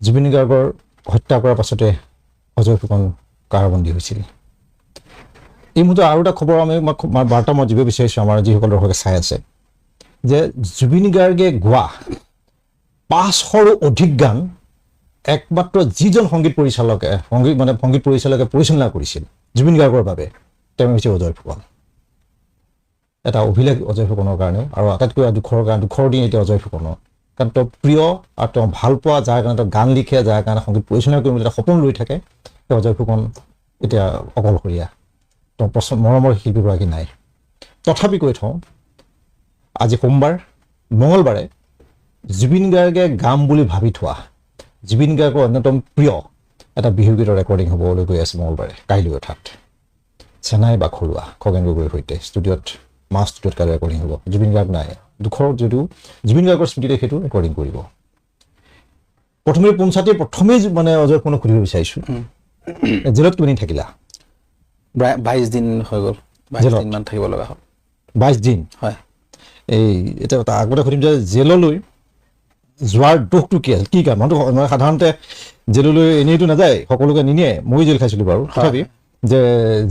জুবিন গাৰ্গৰ হত্যা কৰাৰ পাছতে অজয় ফুকন কাৰাবন্দী হৈছিল এই মুহূৰ্তত আৰু এটা খবৰ আমি বাৰ্তা মই দিব বিচাৰিছোঁ আমাৰ যিসকল দৰ্শকে চাই আছে যে জুবিন গাৰ্গে গোৱা 500ৰো অধিক গান একমাত্ৰ যিজন সংগীত পৰিচালকে পৰিচালনা কৰিছিল জুবিন গাৰ্গৰ বাবে তেওঁ হৈছে অজয় ফুকন এটা অভিলেখ অজয় ফুকনৰ কাৰণেও আৰু আটাইতকৈ দুখৰ দিন এতিয়া অজয় ফুকনৰ কাৰণ তেওঁ প্ৰিয় আৰু তেওঁ ভাল পোৱা যাৰ কাৰণে তেওঁ গান লিখে যাৰ কাৰণে সংগীত পৰিচালনা কৰিম বুলি এটা সপোন লৈ থাকে তেওঁ অজয় ফুকন এতিয়া অকলশৰীয়া তেওঁ মৰমৰ শিল্পীগৰাকী নাই তথাপি কৈ থওঁ আজি সোমবাৰ মঙলবাৰে জুবিন গাৰ্গে গাম বুলি ভাবি থোৱা জুবিন গাৰ্গৰ অন্যতম প্ৰিয় এটা বিহুগীতৰ ৰেকৰ্ডিং হ'বলৈ গৈ আছে মঙলবাৰে কাইলৈ অৰ্থাৎ চেনাই বা খৰুৱা খগেন গগৈৰ সৈতে ষ্টুডিঅ'ত কাইলৈ ৰেকৰ্ডিং হ'ব জুবিন গাৰ্গ নাই দুখৰ যদিও জুবিন গাৰ্গৰ স্মৃতিতে সেইটো ৰেকৰ্ডিং কৰিব প্ৰথমেই মানে অজয় ফুকনক সুধিব বিচাৰিছোঁ জেলত কিমান দিন থাকিলা 22 দিন হৈ গ'ল 22 দিন মান থাকিব লগা হ'ল 22 দিন হয় এই এটা আগতে সুধিম যে জেললৈ যোৱাৰ দুখটো কি আছিল কি কাৰণ মানে সাধাৰণতে জেললৈ এনেইতো নাযায় সকলোকে নিনিয়ে মই জেল খাইছিলোঁ বাৰু তথাপি যে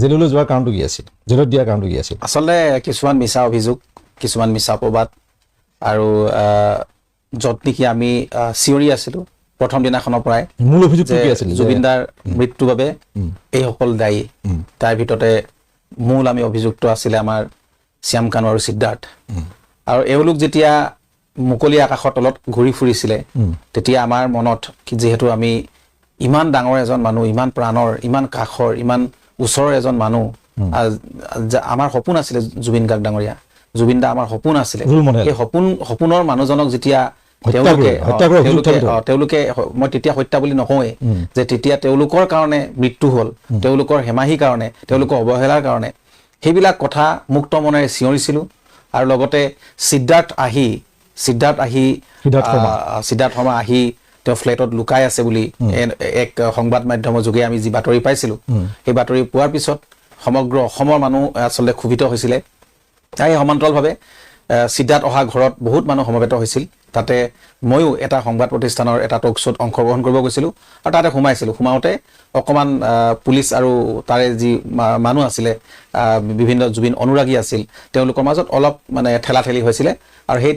জেললৈ যোৱাৰ কাৰণটো কি আছিল জেলত দিয়াৰ কাৰণটো কি আছিল আচলতে কিছুমান মিছা অভিযোগ কিছুমান মিছা প্ৰবাদ আৰু য'ত নেকি আমি চিঞৰি আছিলোঁ প্ৰথম দিনাখনৰ পৰাই মূল অভিযোগটো কি আছিল জুবিনদাৰ মৃত্যুৰ বাবে এইসকল দায়ী তাৰ ভিতৰতে মূল আমি অভিযুক্ত আছিলে আমাৰ শ্যাম কানু আৰু সিদ্ধাৰ্থ আৰু এওঁলোক যেতিয়া মুকলি আকাশৰ তলত ঘূৰি ফুৰিছিলে তেতিয়া আমাৰ মনত যিহেতু আমি ইমান ডাঙৰ এজন মানুহ ইমান প্ৰাণৰ ইমান কাষৰ ইমান ওচৰৰ এজন মানুহ আমাৰ সপোন আছিলে জুবিন গাৰ্গ ডাঙৰীয়া জুবিন দা আমাৰ সপোন আছিলে এই সপোনৰ মানুহজনক যেতিয়া তেওঁলোকে মই তেতিয়া হত্যা বুলি নকওঁৱেই যে তেতিয়া তেওঁলোকৰ কাৰণে মৃত্যু হ'ল তেওঁলোকৰ হেমাহি কাৰণে তেওঁলোকৰ অৱহেলাৰ কাৰণে সেইবিলাক কথা মুক্ত মনেৰে চিঞৰিছিলোঁ আৰু লগতে সিদ্ধাৰ্থ শৰ্মা আহি তেওঁ ফ্লেটত লুকাই আছে বুলি এক সংবাদ মাধ্যমৰ যোগে আমি যি বাতৰি পাইছিলোঁ সেই বাতৰি পোৱাৰ পিছত সমগ্ৰ অসমৰ মানুহ আচলতে ক্ষোভিত হৈছিলে তাই সমান্তৰালভাৱে সিদ্ধাৰ্থ অহা ঘৰত বহুত মানুহ সমবেত হৈছিল তাতে ময়ো এটা সংবাদ প্ৰতিষ্ঠানৰ এটা টক শ্ব'ত অংশগ্ৰহণ কৰিব গৈছিলোঁ আৰু তাতে সোমাওঁতে অকণমান পুলিচ আৰু তাৰে যি মানুহ আছিলে বিভিন্ন জুবিন অনুৰাগী আছিল তেওঁলোকৰ মাজত অলপ মানে ঠেলাঠেলি হৈছিলে আৰু সেই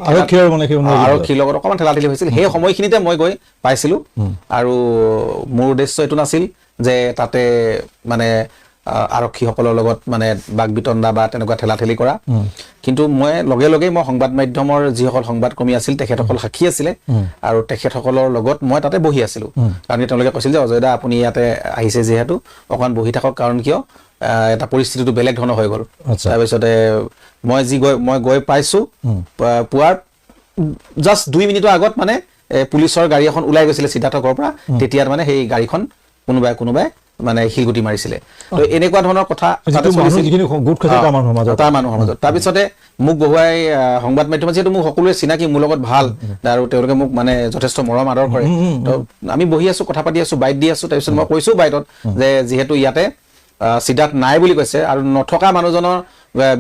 আৰক্ষীৰ লগত অকণমান ঠেলাঠেলি হৈছিল সেই সময়খিনিতে মই গৈ পাইছিলোঁ আৰু মোৰ উদ্দেশ্য এইটো নাছিল যে তাতে মানে আৰক্ষীসকলৰ লগত মানে বাক বিতণ্ডা বা তেনেকুৱা ঠেলাঠেলি কৰা কিন্তু মই লগে মই সংবাদ মাধ্যমৰ যিসকল সংবাদকৰ্মী আছিল তেখেতসকল সাক্ষী আছিলে আৰু তেখেতসকলৰ লগত মই তাতে বহি আছিলোঁ কাৰণ তেওঁলোকে কৈছিল যে অজয় দা আপুনি ইয়াতে আহিছে যিহেতু অকণমান বহি থাকক কাৰণ কিয় এটা পৰিস্থিতিটো বেলেগ ধৰণৰ হৈ গ'ল তাৰপিছতে মই গৈ পাইছোঁ পুৱাৰ জাষ্ট 2 মিনিটৰ আগত মানে পুলিচৰ গাড়ী এখন ওলাই গৈছিলে সিদ্ধাৰ্থৰ ঘৰৰ পৰা তেতিয়া মানে সেই গাড়ীখন কোনোবাই মানে শিলগুটি মাৰিছিলে তো এনেকুৱা ধৰণৰ কথা তাৰ মানুহৰ মাজত তাৰপিছতে মোক বহুৱাই সংবাদ মাধ্যমত যিহেতু মোক সকলোৱে চিনাকি মোৰ লগত ভাল আৰু তেওঁলোকে মোক মানে যথেষ্ট মৰম আদৰ কৰে তো আমি বহি আছোঁ কথা পাতি আছোঁ বাইট দি আছোঁ তাৰপিছত মই কৈছোঁ বাইটত যে যিহেতু ইয়াতে সিদ্ধাৰ্থ নাই বুলি কৈছে আৰু নথকা মানুহজনৰ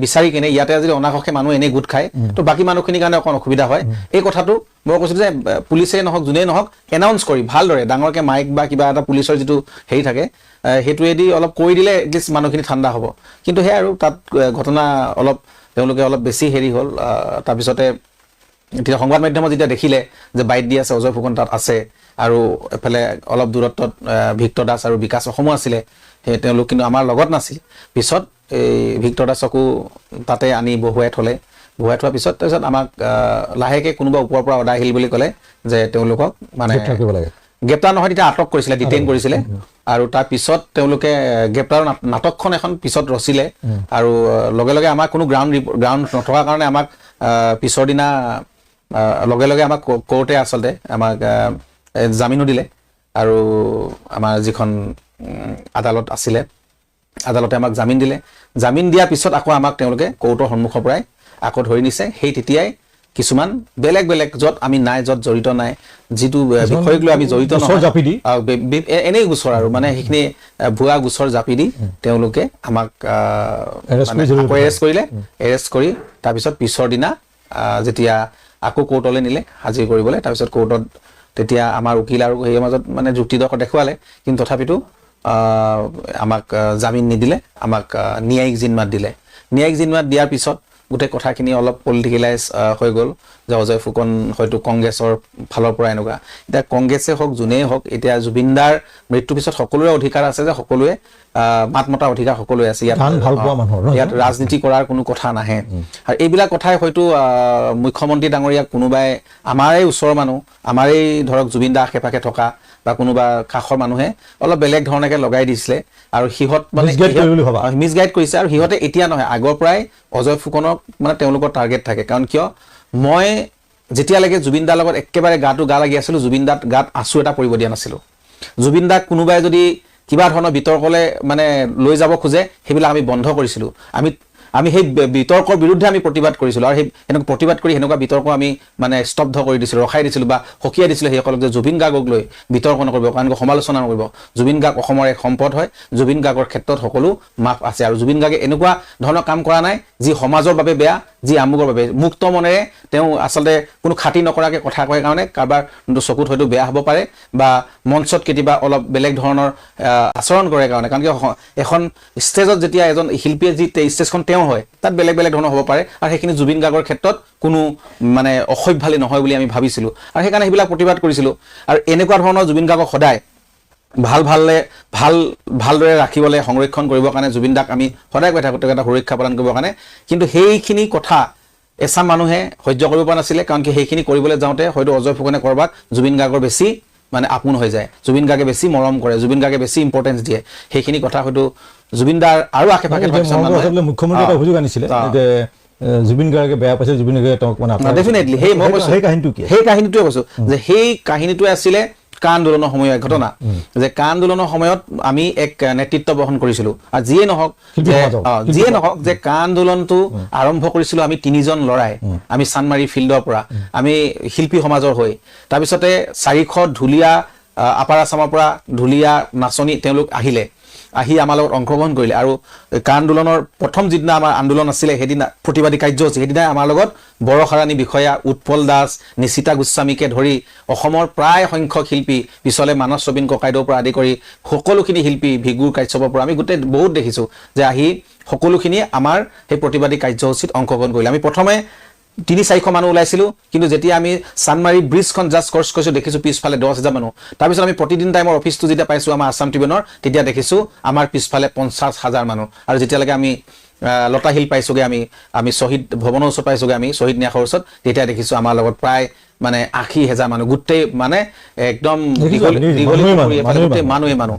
বিচাৰি কিনে ইয়াতে যদি অনাহকে মানুহ এনেই গোট খায় তো বাকী মানুহখিনিৰ কাৰণে অকণ অসুবিধা হয় এই কথাটো মই কৈছিলোঁ যে পুলিচে নহওক যোনেই নহওক এনাউন্স কৰি ভালদৰে ডাঙৰকৈ মাইক বা কিবা এটা পুলিচৰ যিটো হেৰি থাকে সেইটোৱেদি অলপ কৈ দিলে এটলিষ্ট মানুহখিনি ঠাণ্ডা হ'ব কিন্তু সেয়া আৰু তাত ঘটনা তেওঁলোকে অলপ বেছি হেৰি হ'ল তাৰপিছতে এতিয়া সংবাদ মাধ্যমত যেতিয়া দেখিলে যে বাইট দি আছে অজয় ফুকন তাত আছে আৰু এফালে অলপ দূৰত্বত ভিক্টৰ দাস আৰু বিকাশ অসমো আছিলে সেই তেওঁলোক কিন্তু আমাৰ লগত নাছিল পিছত এই ভিক্টৰ দাসকো তাতে আনি বহুৱাই থোৱাৰ পিছত তাৰপিছত আমাক লাহেকৈ কোনোবা ওপৰৰ পৰা অৰ্ডাৰ আহিল বুলি ক'লে যে তেওঁলোকক মানে গ্ৰেপ্তাৰ নহয় তেতিয়া আটক কৰিছিলে ডিটেইন কৰিছিলে আৰু তাৰ পিছত তেওঁলোকে গ্ৰেপ্তাৰৰ নাটকখন এখন পিছত ৰচিলে আৰু লগে আমাৰ কোনো গ্ৰাউণ্ড নথকাৰ কাৰণে আমাক পিছৰ দিনা লগে আমাক কোৰ্টে আচলতে আমাক জামিনো দিলে আৰু আমাৰ যিখন আদালত আছিলে আদালতে আমাক জামিন দিয়াৰ পিছত আকৌ আমাক তেওঁলোকে কোৰ্টৰ সন্মুখৰ পৰাই আকৌ ধৰি নিছে সেই তেতিয়াই কিছুমান বেলেগ য'ত আমি নাই য'ত জড়িত নাই যিটো বিষয়ক লৈ আমি জড়িত নহয় এনেই গোচৰ আৰু মানে সেইখিনি ভুৱা গোচৰ জাপি দি তেওঁলোকে আমাক এৰেষ্ট কৰি তাৰপিছত পিছৰ দিনা যেতিয়া আকৌ কোৰ্টলৈ নিলে হাজিৰ কৰিবলৈ তাৰপিছত কোৰ্টত তেতিয়া আমাৰ উকিল আৰু সেই মাজত মানে যুক্তিতৰ্ক দেখুৱালে, কিন্তু তথাপিতো আমাক জামিন নিদিলে, আমাক ন্যায়িক জিম্মাত দিলে। ন্যায়িক জিম্মাত দিয়াৰ পিছত গোটেই কথাখিনি অলপ পলিটিকেলাইজ হৈ গ'ল, যে অজয় ফুকন হয়তো কংগ্ৰেছৰ ফালৰ পৰা এনেকুৱা। এতিয়া কংগ্ৰেছে হওক যোনেই হওক, এতিয়া জুবিনদাৰ মৃত্যুৰ পিছত সকলোৰে অধিকাৰ আছে যে সকলোৱে মাত মতাৰ অধিকাৰ সকলোৱে আছে। ইয়াত ৰাজনীতি কৰাৰ কোনো কথা নাহে। আৰু এইবিলাক কথাই হয়তো মুখ্যমন্ত্ৰী ডাঙৰীয়াক কোনোবাই, আমাৰেই ওচৰৰ মানুহ, আমাৰেই ধৰক জুবিনদা আশে পাশে থকা বা কোনোবা কাষৰ মানুহে অলপ বেলেগ ধৰণেকে লগাই দিছিলে, আৰু সিহঁত মানে মিছগাইড কৰিছে। আৰু সিহঁতে এতিয়া নহয়, আগৰ পৰাই অজয় ফুকনক মানে তেওঁলোকৰ টাৰ্গেট থাকে। কাৰণ কিয়, মই যেতিয়ালৈকে জুবিনদাৰ লগত একেবাৰে গা লাগি আছিলোঁ, জুবিনদাৰ গাত আঁচু এটা পৰিব দিয়া নাছিলোঁ। জুবিনদাক কোনোবাই যদি কিবা ধৰণৰ বিতৰ্কলৈ মানে লৈ যাব খোজে, সেইবিলাক আমি বন্ধ কৰিছিলোঁ। আমি সেই বিতৰ্কৰ বিৰুদ্ধে আমি প্ৰতিবাদ কৰিছিলোঁ, আৰু সেই এনেকুৱা প্ৰতিবাদ কৰি সেনেকুৱা বিতৰ্ক আমি মানে স্তব্ধ কৰি দিছিলোঁ, ৰখাই দিছিলোঁ বা সকীয়াই দিছিলোঁ সেইসকলক, যে জুবিন গাৰ্গক লৈ বিতৰ্ক নকৰিব, কাৰণ সমালোচনা নকৰিব। জুবিন গাৰ্গ অসমৰ এক সম্পদ হয়, জুবিন গাৰ্গৰ ক্ষেত্ৰত সকলো মাফ আছে। আৰু জুবিন গাৰ্গে এনেকুৱা ধৰণৰ কাম কৰা নাই যি সমাজৰ বাবে বেয়া, যি আমুকৰ বাবে। মুক্ত মনেৰে তেওঁ আচলতে কোনো খাতি নকৰাকৈ কথা কয় কাৰণে কাৰোবাৰ চকুত হয়তো বেয়া হ'ব পাৰে, বা মঞ্চত কেতিয়াবা অলপ বেলেগ ধৰণৰ আচৰণ কৰে কাৰণে। কাৰণ কিয়, এখন ষ্টেজত যেতিয়া এজন শিল্পীয়ে যি ষ্টেজখন তেওঁ হয়, তাত বেলেগ বেলেগ ধৰণৰ হ'ব পাৰে, আৰু সেইখিনি জুবিন গাৰ্গৰ ক্ষেত্ৰত কোনো মানে অসভ্যালি নহয় বুলি আমি ভাবিছিলোঁ, আৰু সেইকাৰণে সেইবিলাক প্ৰতিবাদ কৰিছিলোঁ। আৰু এনেকুৱা ধৰণৰ জুবিন গাৰ্গক সদায় ভালদৰে ৰাখিবলৈ, সংৰক্ষণ কৰিবৰ কাৰণে জুবিনদাক আমি সদায় কৈ থাকোঁ, তেওঁক এটা সুৰক্ষা প্ৰদান কৰিবৰ কাৰণে। কিন্তু সেইখিনি কথা এচাম মানুহে সহ্য কৰিব পৰা নাছিলে, কাৰণ কি সেইখিনি কৰিবলৈ যাওঁতে হয়তো অজয় ফুকনে ক'ৰবাত জুবিন গাৰ্গৰ বেছি মানে আপোন হৈ যায়, জুবিন গাৰ্গে বেছি মৰম কৰে, জুবিন গাৰ্গে বেছি ইম্পৰ্টেঞ্চ দিয়ে। সেইখিনি কথা হয়তো জুবিনদাৰ আৰু আশে পাশে মুখ্যমন্ত্ৰী এটা অভিযোগ আনিছিলে যে জুবিন গাৰ্গে বেয়া পাইছে, জুবিন গাৰ্গে তেওঁক মানে ডেফিনেটলি সেই কাহিনীটোৱে কৈছোঁ, যে সেই কাহিনীটোৱে আছিলে কা আন্দোলনৰ সময়ৰ ঘটনা। যে কা আন্দোলনৰ সময়ত আমি এক নেতৃত্ব বহন কৰিছিলোঁ, আৰু যিয়ে নহওক যে কা আন্দোলনটো আৰম্ভ কৰিছিলোঁ আমি 3জন ল'ৰাই, আমি চানমাৰী ফিল্ডৰ পৰা, আমি শিল্পী সমাজৰ হৈ। তাৰপিছতে 400 ঢুলীয়া আপাৰ আছামৰ পৰা ঢুলীয়া নাচনী তেওঁলোক আহি আমাৰ লগত অংশগ্ৰহণ কৰিলে। আৰু কা আন্দোলনৰ প্ৰথম যিদিনা আমাৰ আন্দোলন আছিলে, সেইদিনা প্ৰতিবাদী কাৰ্যসূচী, সেইদিনাই আমাৰ লগত বৰষাৰাণী বিষয়া, উৎপল দাস, নিশিতা গোস্বামীকে ধৰি অসমৰ প্ৰায় সংখ্যক শিল্পী, পিছলে মানস ৰবীন ককাইদেউৰ পৰা আদি কৰি সকলোখিনি শিল্পী, ভিগুৰ কাশ্যপৰ পৰা আমি গোটেই বহুত দেখিছোঁ যে আহি সকলোখিনি আমাৰ সেই প্ৰতিবাদী কাৰ্যসূচীত অংশগ্ৰহণ কৰিলে। আমি প্ৰথমে 300-400 মানুহ ওলাইছিলোঁ, কিন্তু যেতিয়া আমি চানমাৰী ব্ৰিজখন জাষ্ট ক্ৰছ কৰিছোঁ, দেখিছোঁ পিছফালে 10,000 মানুহ। তাৰপিছত আমি প্ৰতিদিন টাইমৰ অফিচটো যেতিয়া পাইছোঁ আমাৰ আছাম ট্ৰিবিউনৰ, তেতিয়া দেখিছোঁ আমাৰ পিছফালে 50,000 মানুহ। আৰু যেতিয়ালৈকে আমি লতা হিল পাইছোঁগৈ, আমি শ্বহীদ ভৱনৰ ওচৰত পাইছোঁগৈ, আমি শ্বহীদ ন্যাসৰ ওচৰত, তেতিয়া দেখিছোঁ আমাৰ লগত প্ৰায় মানে 80,000 মানুহ, গোটেই মানে একদম গোটেই মানুহে মানুহ।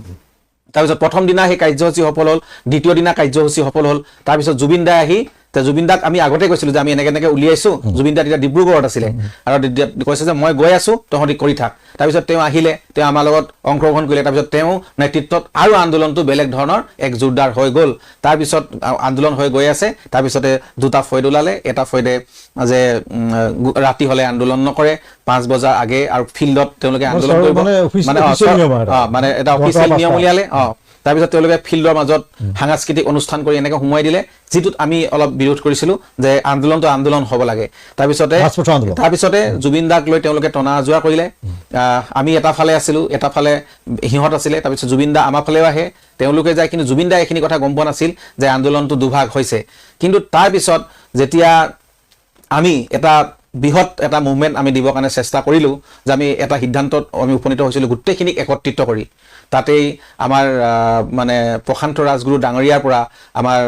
তাৰপিছত প্ৰথম দিনা সেই কাৰ্যসূচী সফল হ'ল, দ্বিতীয় দিনা কাৰ্যসূচী সফল হ'ল। তাৰপিছত জুবিনদাই আহি, জুবিনদাক আমি আগতে কৈছিলোঁ যে আমি এনেকৈ উলিয়াইছোঁ, জুবিনদা তেতিয়া ডিব্ৰুগড়ত আছিলে, আৰু কৈছে যে মই গৈ আছোঁ, তহঁতি কৰি থাক। তাৰপিছত তেওঁ আহিলে, তেওঁ আমাৰ লগত অংশগ্ৰহণ কৰিলে। তাৰপিছত তেওঁ নেতৃত্বত আৰু আন্দোলনটো বেলেগ ধৰণৰ এক জোৰদাৰ হৈ গ'ল। তাৰপিছত আন্দোলন হৈ গৈ আছে। তাৰপিছতে 2টা ফৈদ ওলালে, এটা ফৈদে যে ৰাতি হ'লে আন্দোলন নকৰে, 5 বজাৰ আগে, আৰু ফিল্ডত তেওঁলোকে আন্দোলন কৰিব, মানে এটা অফিচিয়েল নিয়ম উলিয়ালে। তাৰপিছত তেওঁলোকে ফিল্ডৰ মাজত সাংস্কৃতিক অনুষ্ঠান কৰি এনেকৈ সোমোৱাই দিলে, যিটোত আমি অলপ বিৰোধ কৰিছিলোঁ যে আন্দোলন হ'ব লাগে। তাৰপিছতে জুবিনদাক লৈ তেওঁলোকে টনা আজোৰা কৰিলে। আমি এটা ফালে আছিলোঁ, এটা ফালে সিহঁত আছিলে। তাৰপিছত জুবিনদা আমাৰ ফালেও আহে, তেওঁলোকে যায়, কিন্তু জুবিনদাই এইখিনি কথা গম পোৱা নাছিল যে আন্দোলনটো দুভাগ হৈছে। কিন্তু তাৰপিছত যেতিয়া আমি এটা বৃহৎ এটা মুভমেণ্ট আমি দিবৰ কাৰণে চেষ্টা কৰিলোঁ, যে আমি এটা সিদ্ধান্তত আমি উপনীত হৈছিলোঁ গোটেইখিনিক একত্ৰিত কৰি। তাতেই আমাৰ মানে প্ৰশান্ত ৰাজগুৰু ডাঙৰীয়াৰ পৰা, আমাৰ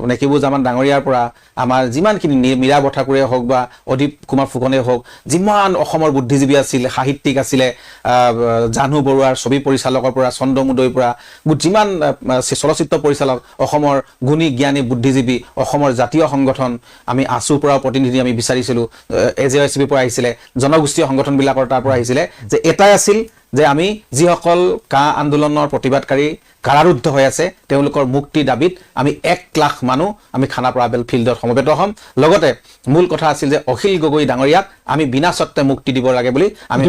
নেকিবুজামান ডাঙৰীয়াৰ পৰা, আমাৰ যিমানখিনি মীৰা বৰঠাকুৰে হওক বা অদীপ কুমাৰ ফুকনে হওক, যিমান অসমৰ বুদ্ধিজীৱী আছিল, সাহিত্যিক আছিলে, জাহ্নু বৰুৱাৰ ছবি পৰিচালকৰ পৰা, চন্দ্ৰমোদয়ৰ পৰা, যিমান চলচ্চিত্ৰ পৰিচালক, অসমৰ গুণী জ্ঞানী বুদ্ধিজীৱী, অসমৰ জাতীয় সংগঠন, আমি আছুৰ পৰা প্ৰতিনিধি আমি বিচাৰিছিলোঁ, AJSBৰ পৰা আহিছিলে, জনগোষ্ঠীয় সংগঠনবিলাকৰ তাৰ পৰা আহিছিলে, যে এটাই আছিল যে আমি যিসকল কা আন্দোলনৰ প্ৰতিবাদকাৰী কাৰাৰুদ্ধ হৈ আছে, তেওঁলোকৰ মুক্তি দাবীত আমি 1 লাখ মানুহ আমি খানাপাৰা ফিল্ডত সমবেত হ'ম। লগতে মূল কথা আছিল যে অখিল গগৈ ডাঙৰীয়াক আমি বিনা চৰ্তে মুক্তি দিব লাগে বুলি আমি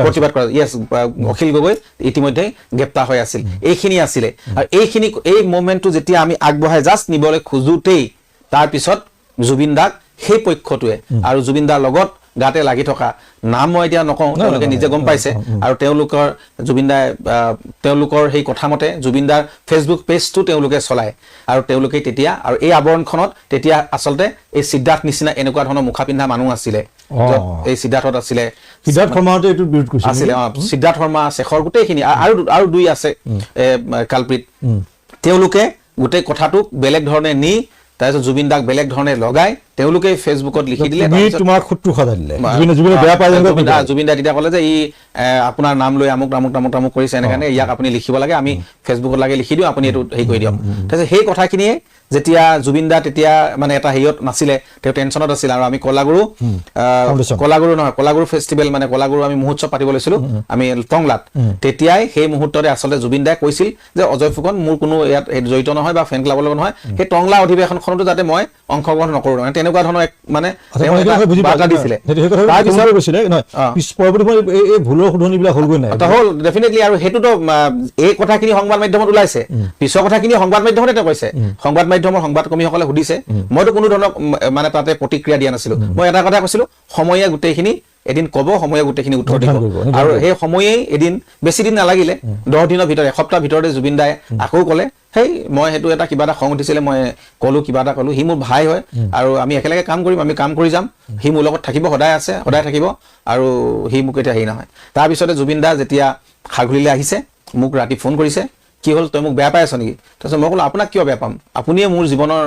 প্ৰতিবাদ কৰা। অখিল গগৈ ইতিমধ্যে গ্ৰেপ্তাৰ হৈ আছিল। এইখিনি আছিলে, আৰু এই মুভমেণ্টটো যেতিয়া আমি আগবঢ়াই জাষ্ট নিবলৈ খোজোতেই তাৰপিছত জুবিনদাক সেই পক্ষটোৱে আৰু জুবিনদাৰ লগত গাতে লাগি থকা নাম মই এতিয়া নকওঁ, তেওঁলোকে নিজে গম পাইছে। আৰু তেওঁলোকৰ জুবিন দাই তেওঁলোকৰ সেই কথামতে জুবিন দাৰ ফেচবুক পেজটো তেওঁলোকে চলায় আৰু তেওঁলোকে তেতিয়া আৰু এই আৱৰণখনত তেতিয়া আচলতে এই সিদ্ধাৰ্থ নিচিনা এনেকুৱা ধৰণৰ মুখা পিন্ধা মানুহ আছিলে। এই সিদ্ধাৰ্থত আছিলে, সিদ্ধাৰ্থ শৰ্মাহঁতে এইটো বিৰোধ কৰিছিল আছিলে সিদ্ধাৰ্থ শৰ্মা, শেখৰ, গোটেইখিনি আৰু দুই আছে কালপ্ৰিত। তেওঁলোকে গোটেই কথাটোক বেলেগ ধৰণে নি তাৰপিছত জুবিন দাক বেলেগ ধৰণে লগাই তেওঁলোকে ফেচবুকত লিখি দিলে। তোমাক শত্ৰু সজাই দিলে, জুবিন দাই তেতিয়া ক'লে যে ই আপোনাৰ নাম লৈ আমুক আমুক আমুক আমুক কৰিছে, এনেকাৰণে ইয়াক আপুনি লিখিব লাগে, আমি ফেচবুকত লাগে লিখি দিওঁ, আপুনি এইটো হেৰি কৰি দিয়ক। তাৰপিছত সেই কথাখিনিয়ে যেতিয়া জুবিন দা তেতিয়া মানে এটা হেৰিয়ত নাছিলে, তেওঁ টেনচনত আছিল। আৰু আমি কলাগুৰু নহয়, কলাগুৰু ফেষ্টিভেল মানে কলাগুৰু আমি মহোৎসৱ পাতিব লৈছিলো আমি টংলাত। তেতিয়াই সেই মুহূৰ্ততে আচলতে জুবিন দাই কৈছিল যে অজয় ফুকন মোৰ কোনো ইয়াত জড়িত নহয় বা ফেন ক্লাবৰ লগত নহয়, সেই টংলা অধিৱেশনখনতো যাতে মই অংশগ্ৰহণ নকৰো, তেনেকুৱা ধৰণৰ মানে বাৰ্তা দিছিলে। হ'ল ডেফিনেটলি। আৰু সেইটোতো এই কথাখিনি সংবাদ মাধ্যমত ওলাইছে, পিছৰ কথাখিনি সংবাদ মাধ্যমতে তেওঁ কৈছে, সংবাদ মাধ্যমৰ সংবাদ কৰ্মীসকলে সুধিছে, মইতো কোনো ধৰণৰ মানে তাতে প্ৰতিক্ৰিয়া দিয়া নাছিলো। মই এটা কথা কৈছিলো, সময়ে গোটেইখিনি এদিন ক'ব, সময়ে গোটেইখিনি উত্তৰ দিব। আৰু সেই সময়েই এদিন বেছি দিন নালাগিলে, 10 দিনৰ ভিতৰত, এসপ্তাহৰ ভিতৰতে জুবিন দাই আকৌ ক'লে, সেই মই সেইটো এটা কিবা এটা খং উঠিছিলে, মই ক'লো কিবা এটা ক'লো, সি মোৰ ভাই হয় আৰু আমি একেলগে কাম কৰিম, আমি কাম কৰি যাম, সি মোৰ লগত থাকিব, সদায় আছে, সদায় থাকিব, আৰু সি মোক এতিয়া হেৰি নহয়। তাৰপিছতে জুবিন দা যেতিয়া খাৰঘুলিলৈ আহিছে, মোক ৰাতি ফোন কৰিছে, কি হ'ল তই মোক বেয়া পাই আছ নেকি? তাৰপিছত মই ক'লো আপোনাক কিয় বেয়া পাম, আপুনিয়ে মোৰ জীৱনৰ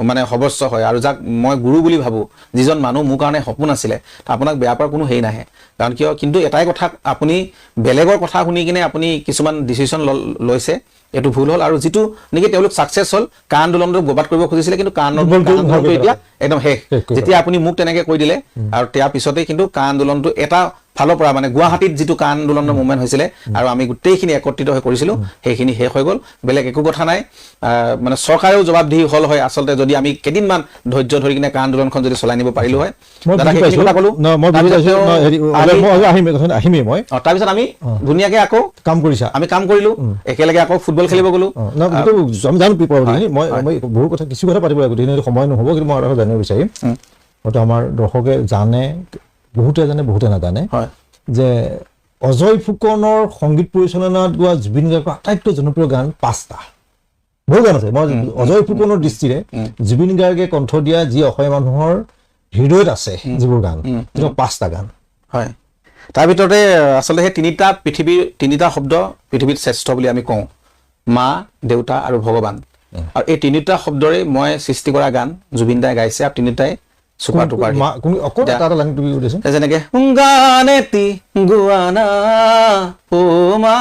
মানে সৰ্বস্ব হয় আৰু যাক মই গুৰু বুলি ভাবোঁ, যিজন মানুহ মোৰ কাৰণে সপোন আছিলে, আপোনাক বেয়া পোৱাৰ কোনো হেৰি নাহে। কাৰণ কিয়, কিন্তু এটাই কথা, আপুনি বেলেগৰ কথা শুনি কিনে আপুনি কিছুমান ডিচিশ্যন লৈছে, এইটো ভুল হ'ল। আৰু যিটো নেকি তেওঁলোক ছাকচেছ হ'ল, কা আন্দোলনটো বৰবাদ কৰিব খুজিছিলে, কিন্তু কা আন্দোলনটো এতিয়া একদম শেষ। যেতিয়া আপুনি মোক তেনেকে কৈ দিলে, আৰু তাৰ পিছতেই কিন্তু কা আন্দোলনটো এটা ফালৰ পৰা মানে গুৱাহাটীত যিটো কা আন্দোলনৰ মুভমেণ্ট হৈছিলে আৰু আমি গোটেইখিনি একত্ৰিত হৈ কৰিছিলোঁ, সেইখিনি শেষ হৈ গ'ল, বেলেগ একো কথা নাই। মানে চৰকাৰেও জবাবদিহি হ'ল হয় আচলতে, যদি আমি কেইদিনমান ধৈৰ্য ধৰি কিনে কা আন্দোলনখন যদি চলাই নিব পাৰিলো হয়। তাৰপিছত আমি ধুনীয়াকে আকৌ কাম কৰিছা, আমি কাম কৰিলো, একেলগে আকৌ ফুটবল খেলিব গ'লো। মই বহু কথা কিছু কথা পাতিব লাগিব, সময় নহ'ব, কিন্তু মই আৰু জানিব বিচাৰিম, হয়তো আমাৰ দৰ্শকে জানে, বহুতে জানে বহুতে নাজানে, যে অজয় ফুকনৰ সংগীত পৰিচালনাত গোৱা জুবিন গাৰ্গৰ আটাইতকৈ জনপ্ৰিয় গান 5টা, বহু গান আছে। মই অজয় ফুকনৰ দৃষ্টিৰে জুবিন গাৰ্গে কণ্ঠ দিয়া যি অসমীয়া মানুহৰ হৃদয়ত আছে যিবোৰ গান, 5টা গান হয়। তাৰ ভিতৰতে আচলতে সেই তিনিটা শব্দ পৃথিৱীত শ্ৰেষ্ঠ বুলি আমি কওঁ, মা, দেউতা আৰু ভগৱান। আৰু এই তিনিটা শব্দৰে মই সৃষ্টি কৰা গান জুবিন দাই গাইছে, আৰু তিনিটাই চুপাৰ টুপাৰ। যেনেকে গানেতি গুৱানা ও মা,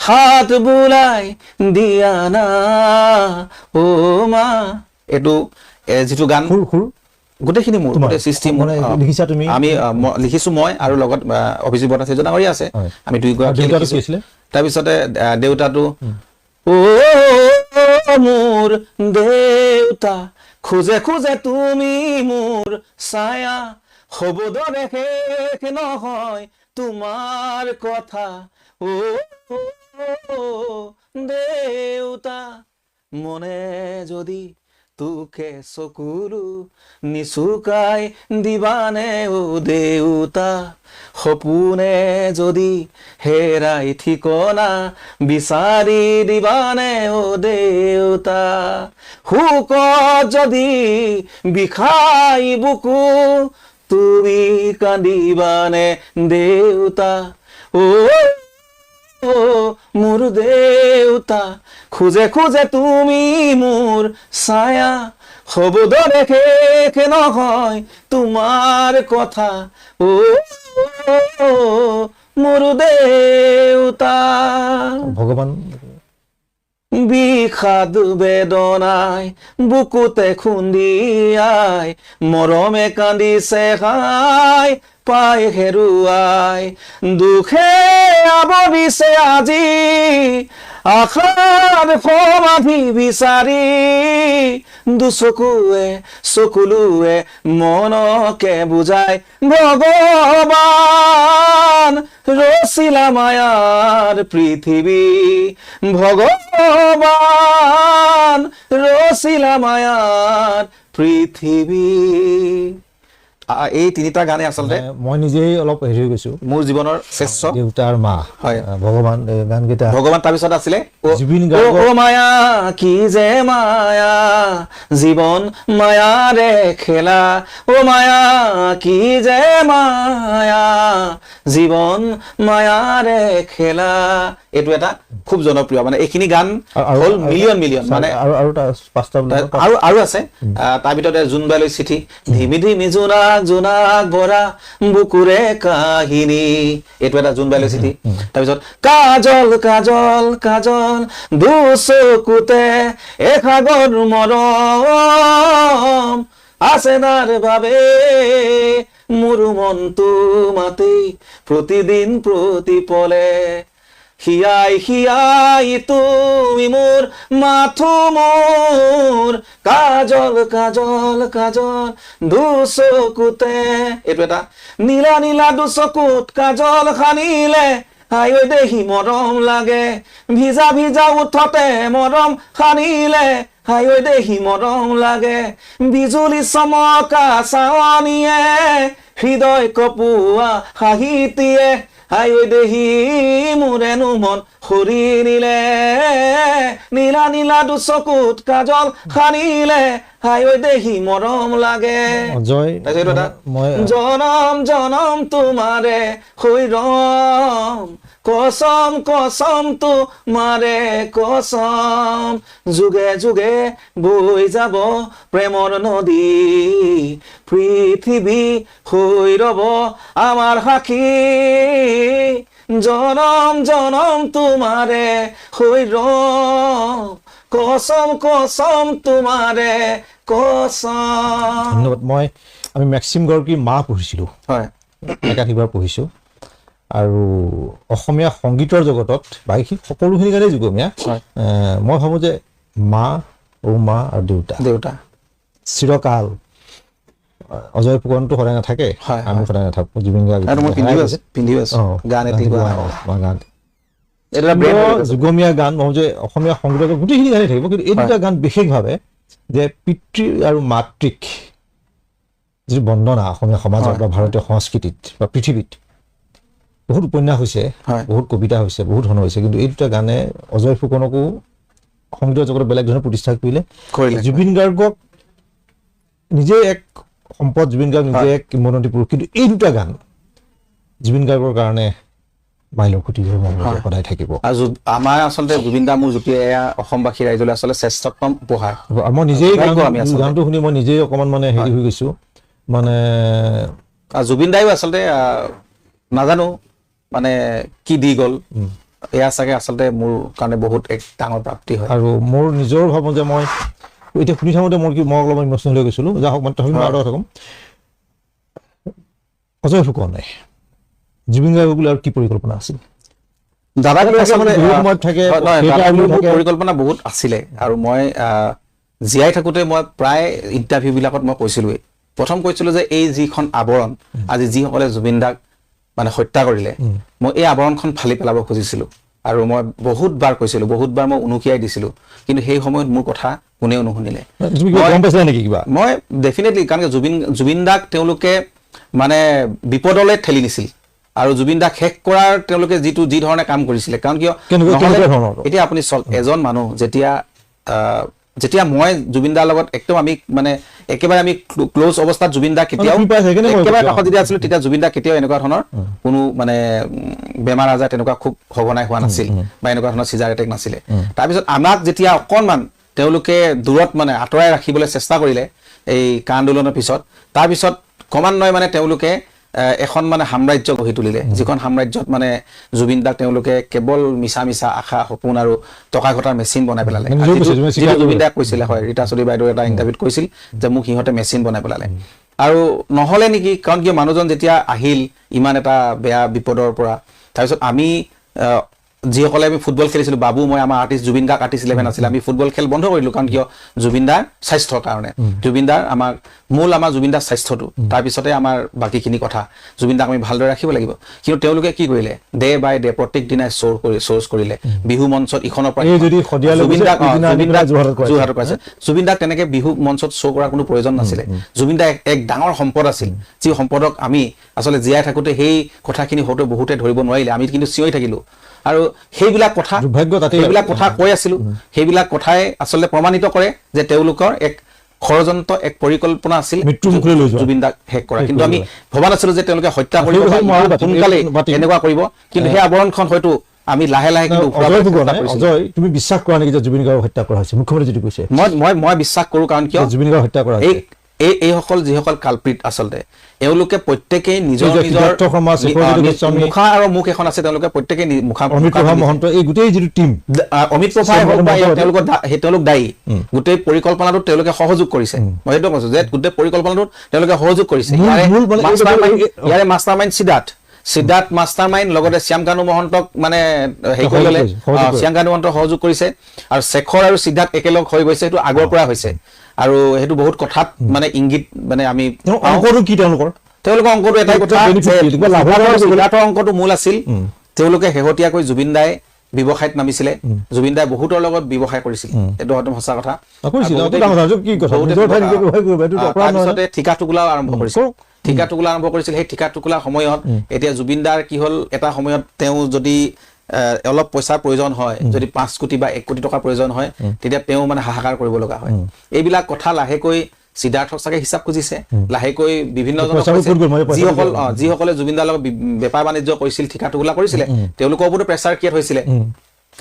হাত বুলাই দিয়ানা ও মা, এইটো যিটো গান গোটেইখিনি মোৰ গোটেই সৃষ্টি লিখিছা তুমি? আমি লিখিছো মই আৰু লগত অভিজিত ভট্টাচাৰ্য ডাঙৰীয়া আছে, আমি দুইগৰাকী লিখিছো। তাৰপিছতে দেউতাটো, অ মোৰ দেউতা, খোজে খোজে তুমি মোৰ ছায়া, হ'ব দৰে শেষ নহয় তোমাৰ কথা, অ দেউতা, মনে যদি তোকে চকুলো নিচুকাই দিবানে ও দেউতা, সপোনে যদি হেৰাই ঠিকনা বিচাৰি দিবানে ও দেউতা, শোকত যদি বিষাই বুকু তুমি কান্দিবানে দেউতা, ও মোৰ দেউতা, খোজে খোজে তুমি মোৰ ছায়া, হ'ব দৰে শেষ নহয় তোমাৰ কথা, ও মোৰ দেউতা। ভগৱান বিষাদ বেদনাই বুকুতে খুন্দিয়াই, মৰমে কান্দিছে হাই পাই হেৰুৱাই, দুখে আৱৰিছে আজি আশাৰ সমাধি বিচাৰি, দুচকুৱে চকুলোৱে মনকে বুজাই, ভগৱান ৰচিলা মায়াৰ পৃথিৱী, ভগৱান ৰচিলা মায়াৰ পৃথিৱী, এই তিনিটা গানেই আচলতে মই নিজেই অলপ হেৰি হৈ গৈছো মোৰ জীৱনৰ শ্ৰেষ্ঠ দেউতাৰ মা হয়। ভগৱান এই গানকেইটা ভগৱান তাৰপিছত আছিলে জুবিন অ গাৰ্গৰ অ মায়া কি যে মায়া জীৱন মায়াৰে খেলা অ মায়া কি যে মায়া জীৱন মায়াৰে খেলা এইটো এটা খুব জনপ্ৰিয় মানে এইখিনি গান হ'ল মিলিয়ন মিলিয়ন মানে আৰু এটা 5টা আৰু আছে তাৰ ভিতৰতে জোনবাইলৈ চিঠি ধিমি ধিমি জোনাক জোনাক ভৰা বুকুৰে কাহিনী এইটো এটা জোনবাইলৈ চিঠি তাৰপিছত কাজল কাজল কাজল দুচকুতে এসাগৰ মৰম আছে তাৰ বাবে মোৰ মনটো মাতে প্ৰতিদিন প্ৰতিপলে হিয়াই হিয়াই তুমি মোৰ মাথো মোৰ কাজল কাজল কাজল দুচকুতে এইটো এটা নীলা নীলা দুচকুত কাজল সানিলে আই ঐ দেহি মৰম লাগে ভিজা ভিজা উঠতে মৰম সানিলে আই ঐ দেহি মৰম লাগে বিজুলী চমকা চাৱনিয়ে হৃদয় কপোৱা হাঁহিতিয়ে আই ঐ দেহি মোৰেনো মন সৰি নিলে নীলা নীলা দুচকুত কাজল সানিলে আই ঐ দেহি মৰম লাগে জয় মই জনম জনম তোমাৰে হৈ ৰম কসম কসম তোমাৰে কসম যুগে যুগে বৈ যাব প্ৰেমৰ নদী পৃথিৱী হৈ ৰব আমাৰ সাক্ষী জনম জনম তোমাৰে হৈ ৰম কসম কসম তোমাৰে কসম ধন্যবাদ মই আমি মেক্সিম গৰ্গীৰ মা পঢ়িছিলোঁ হয় একাধিকবাৰ পঢ়িছোঁ আৰু অসমীয়া সংগীতৰ জগতত বাকী সকলোখিনি গানেই যুগমীয়া মই ভাবোঁ যে মা মা আৰু দেউতা চিৰকাল অজয় ফুকনটো সদায় নাথাকে আমি সদায় নাথাকোঁ জুবিন গাৰ্গ যুগমীয়া গান মই যে অসমীয়া সংগীতৰ গোটেইখিনি গানেই থাকিব কিন্তু এই দুটা গান বিশেষভাৱে যে পিতৃ আৰু মাতৃক যিটো বন্দনা অসমীয়া সমাজত বা ভাৰতীয় সংস্কৃতিত বা পৃথিৱীত বহুত উপন্যাস হৈছে বহুত কবিতা হৈছে বহুত ধৰণৰ হৈছে কিন্তু এই দুটা গানে অজয় ফুকনকো সংগীতৰ জগতত বেলেগ ধৰণে প্ৰতিষ্ঠা কৰিলে জুবিন গাৰ্গক নিজে এক সম্পদ জুবিন গাৰ্গ নিজে এক কিংবদন্তি পুৰুষ কিন্তু এই দুটা গান জুবিন গাৰ্গৰ কাৰণে মাইলৰ খুঁটি হৈ সদায় থাকিব আৰু আমাৰ আচলতে জুবিন দা মোৰ যেতিয়া এয়া অসমবাসী ৰাইজলৈ আচলতে শ্ৰেষ্ঠতম উপহাৰ মই নিজেই গানটো শুনি মই নিজেই অকণমান মানে হেৰি হৈ গৈছোঁ মানে জুবিন দায়ো আচলতে নাজানো মানে কি দি গ'ল এয়া চাগে আচলতে মোৰ কাৰণে বহুত এক ডাঙৰ প্ৰাপ্তি হয় আৰু মোৰ নিজৰ ভাবোঁ যে মই এতিয়া শুনি থাকোঁতে মই অলপমান ইম'চনেল হৈ গৈছিলোঁ যা হওক মানে তথাপিও আৰু কথা ক'ম অজয় ফুকনে জুবিন গাৰ্গক লৈ আৰু কি পৰিকল্পনা আছিল পৰিকল্পনা বহুত আছিলে আৰু মই জীয়াই থাকোঁতে মই প্ৰায় ইণ্টাৰভিউবিলাকত মই কৈছিলোঁৱেই প্ৰথম কৈছিলোঁ যে এই যিখন আৱৰণ আজি যিসকলে জুবিন দাক মানে হত্যা কৰিলে মই এই আৱৰণখন ফালি পেলাব খুজিছিলোঁ আৰু মই বহুতবাৰ কৈছিলোঁ বহুতবাৰ মই উনুকিয়াই দিছিলোঁ কিন্তু সেই সময়ত মোৰ কথা কোনেও নুশুনিলে মই ডেফিনেটলি কাৰণ জুবিন দাক তেওঁলোকে মানে বিপদলৈ ঠেলি নিছিল আৰু জুবিন দাক শেষ কৰাৰ তেওঁলোকে যি ধৰণে কাম কৰিছিলে কাৰণ কিয় এতিয়া আপুনি এজন মানুহ যেতিয়া মই জুবিন দাৰ লগত একদম আমি মানে একেবাৰে আমি ক্লোজ অৱস্থাত জুবিন দা কেতিয়াও একেবাৰে কাষত যেতিয়া আছিলোঁ তেতিয়া জুবিন দা কেতিয়াও এনেকুৱা ধৰণৰ কোনো মানে বেমাৰ আজাৰ তেনেকুৱা খুব সঘনাই হোৱা নাছিল বা এনেকুৱা ধৰণৰ চিজাৰ এটেক নাছিলে তাৰপিছত আমাক যেতিয়া অকণমান তেওঁলোকে দূৰত মানে আঁতৰাই ৰাখিবলৈ চেষ্টা কৰিলে এই কা আন্দোলনৰ পিছত তাৰপিছত ক্ৰমান্বয়ে মানে তেওঁলোকে এখন মানে সাম্ৰাজ্য গঢ়ি তুলিলে যিখন সাম্ৰাজ্যত মানে জুবিন দাক তেওঁলোকে কেৱল মিছা মিছা আশা সপোন আৰু টকা ঘটাৰ মেচিন বনাই পেলালে জুবিন দাক কৈছিলে হয় ৰীতা চৌধুৰী বাইদেউ এটা ইণ্টাৰভিউত কৈছিল যে মোক সিহঁতে মেচিন বনাই পেলালে আৰু নহ'লে নেকি কাৰণ কিয় মানুহজন যেতিয়া আহিল ইমান এটা বেয়া বিপদৰ পৰা তাৰপিছত আমি যিসকলে আমি ফুটবল খেলিছিলোঁ, বাবু মই আমাৰ আৰ্টিষ্ট জুবিন গাৰ্গ আৰ্টিষ্ট 11 আছিলে, আমি ফুটবল খেল বন্ধ কৰিলোঁ। কাৰণ কিয়? জুবিন দাৰ স্বাস্থ্যৰ কাৰণে। জুবিন দাৰ আমাৰ জুবিন দাৰ স্বাস্থ্যটো, তাৰপিছতে আমাৰ বাকীখিনি কথা। জুবিন দাক আমি ভালদৰে ৰাখিব লাগিব। কিন্তু তেওঁলোকে কি কৰিলে? ডে বাই ডে প্ৰত্যেক দিনাই চ'ৰ্চ কৰিলে। বিহু মঞ্চত ইখনৰ পৰা যোৰহাটত কৰাইছে। জুবিন দাক তেনেকে বিহু মঞ্চত শ্ব' কৰাৰ কোনো প্ৰয়োজন নাছিলে। জুবিন দা এক ডাঙৰ সম্পদ আছিল, যি সম্পদক আমি আচলতে জীয়াই থাকোঁতে সেই কথাখিনি হয়তো বহুতে ধৰিব নোৱাৰিলে, আমি কিন্তু চিঞৰি থাকিলোঁ। আৰু সেইবিলাক কথা কৈ আছিলোঁ। সেইবিলাক কথাই আচলতে প্ৰমাণিত কৰে যে তেওঁলোকৰ এক ষড়যন্ত্ৰ, এক পৰিকল্পনা আছিল জুবিন দাক শেষ কৰা। কিন্তু আমি ভবা নাছিলো যে তেওঁলোকে হত্যা কৰিব, সোনকালে এনেকুৱা কৰিব। কিন্তু সেই আৱৰণখন হয়তো আমি লাহে লাহে তুমি বিশ্বাস কৰা নেকি যে জুবিন গাৰ্গক হত্যা কৰা হৈছে? মুখ্যমন্ত্ৰী যিটো কৈছে, মই বিশ্বাস কৰোঁ। কাৰণ কিয়? জুবিন গাৰ্গক হত্যা কৰা এইসকল যিসকল কালপ্ৰিট আচলতে এওঁলোকে প্ৰত্যেকেই নিজৰ মুখা আৰু মুখ এখন আছে, তেওঁলোকে প্ৰত্যেকেই অমিত প্ৰভা মহন্ত, এই গোটেই যিটো টীম, অমিত প্ৰভাই তেওঁলোক দায়ী। গোটেই পৰিকল্পনাটোত তেওঁলোকে সহযোগ কৰিছে। মই সেইটো কৈছো যে গোটেই পৰিকল্পনাটোত তেওঁলোকে সহযোগ কৰিছে। ইয়াৰে master mind Siddharth master mind, লগতে শ্যামকানু মহন্তক মানে হেৰি কৰি ল'লে, শ্যামকানু মহন্তক সহযোগ কৰিছে। আৰু শেখৰ আৰু সিদ্ধাৰ্থ একেলগ হৈ গৈছে, সেইটো আগৰ পৰা হৈছে। আৰু সেইটো বহুত কথাত মানে ইংগিত মানে আমি অংকটো কি তেওঁলোকৰ অংকটো এটাই কথা, সিদ্ধাৰ্থৰ অংকটো মূল আছিল। তেওঁলোকে শেহতীয়াকৈ জুবিন দাই ব্যৱসায়ত নামিছিলে, জুবিন দাই বহুতৰ লগত ব্যৱসায় কৰিছিল, এইটো হয়তো সঁচা কথা। তাৰপিছতে ঠিকা টুকুলাও আৰম্ভ কৰিছিল। সেই ঠিকা টুকুলাৰ সময়ত এতিয়া জুবিন দাৰ কি হ'ল, এটা সময়ত তেওঁ যদি অলপ পইচাৰ প্ৰয়োজন হয়, যদি 5 কোটি বা 1 কোটি টকাৰ প্ৰয়োজন হয়, তেতিয়া তেওঁ মানে হাহাকাৰ কৰিব লগা হয়। এইবিলাক কথা লাহেকৈ সিদ্ধাৰ্থক চাগে হিচাপ খুজিছে, লাহেকৈ বিভিন্ন যিসকলে জুবিন দাৰ লগত বেপাৰ বাণিজ্য কৰিছিল, ঠিকা টুকুলা কৰিছিলে, তেওঁলোকৰ ওপৰতো প্ৰেছাৰ ক্ৰিয়েট হৈছিলে।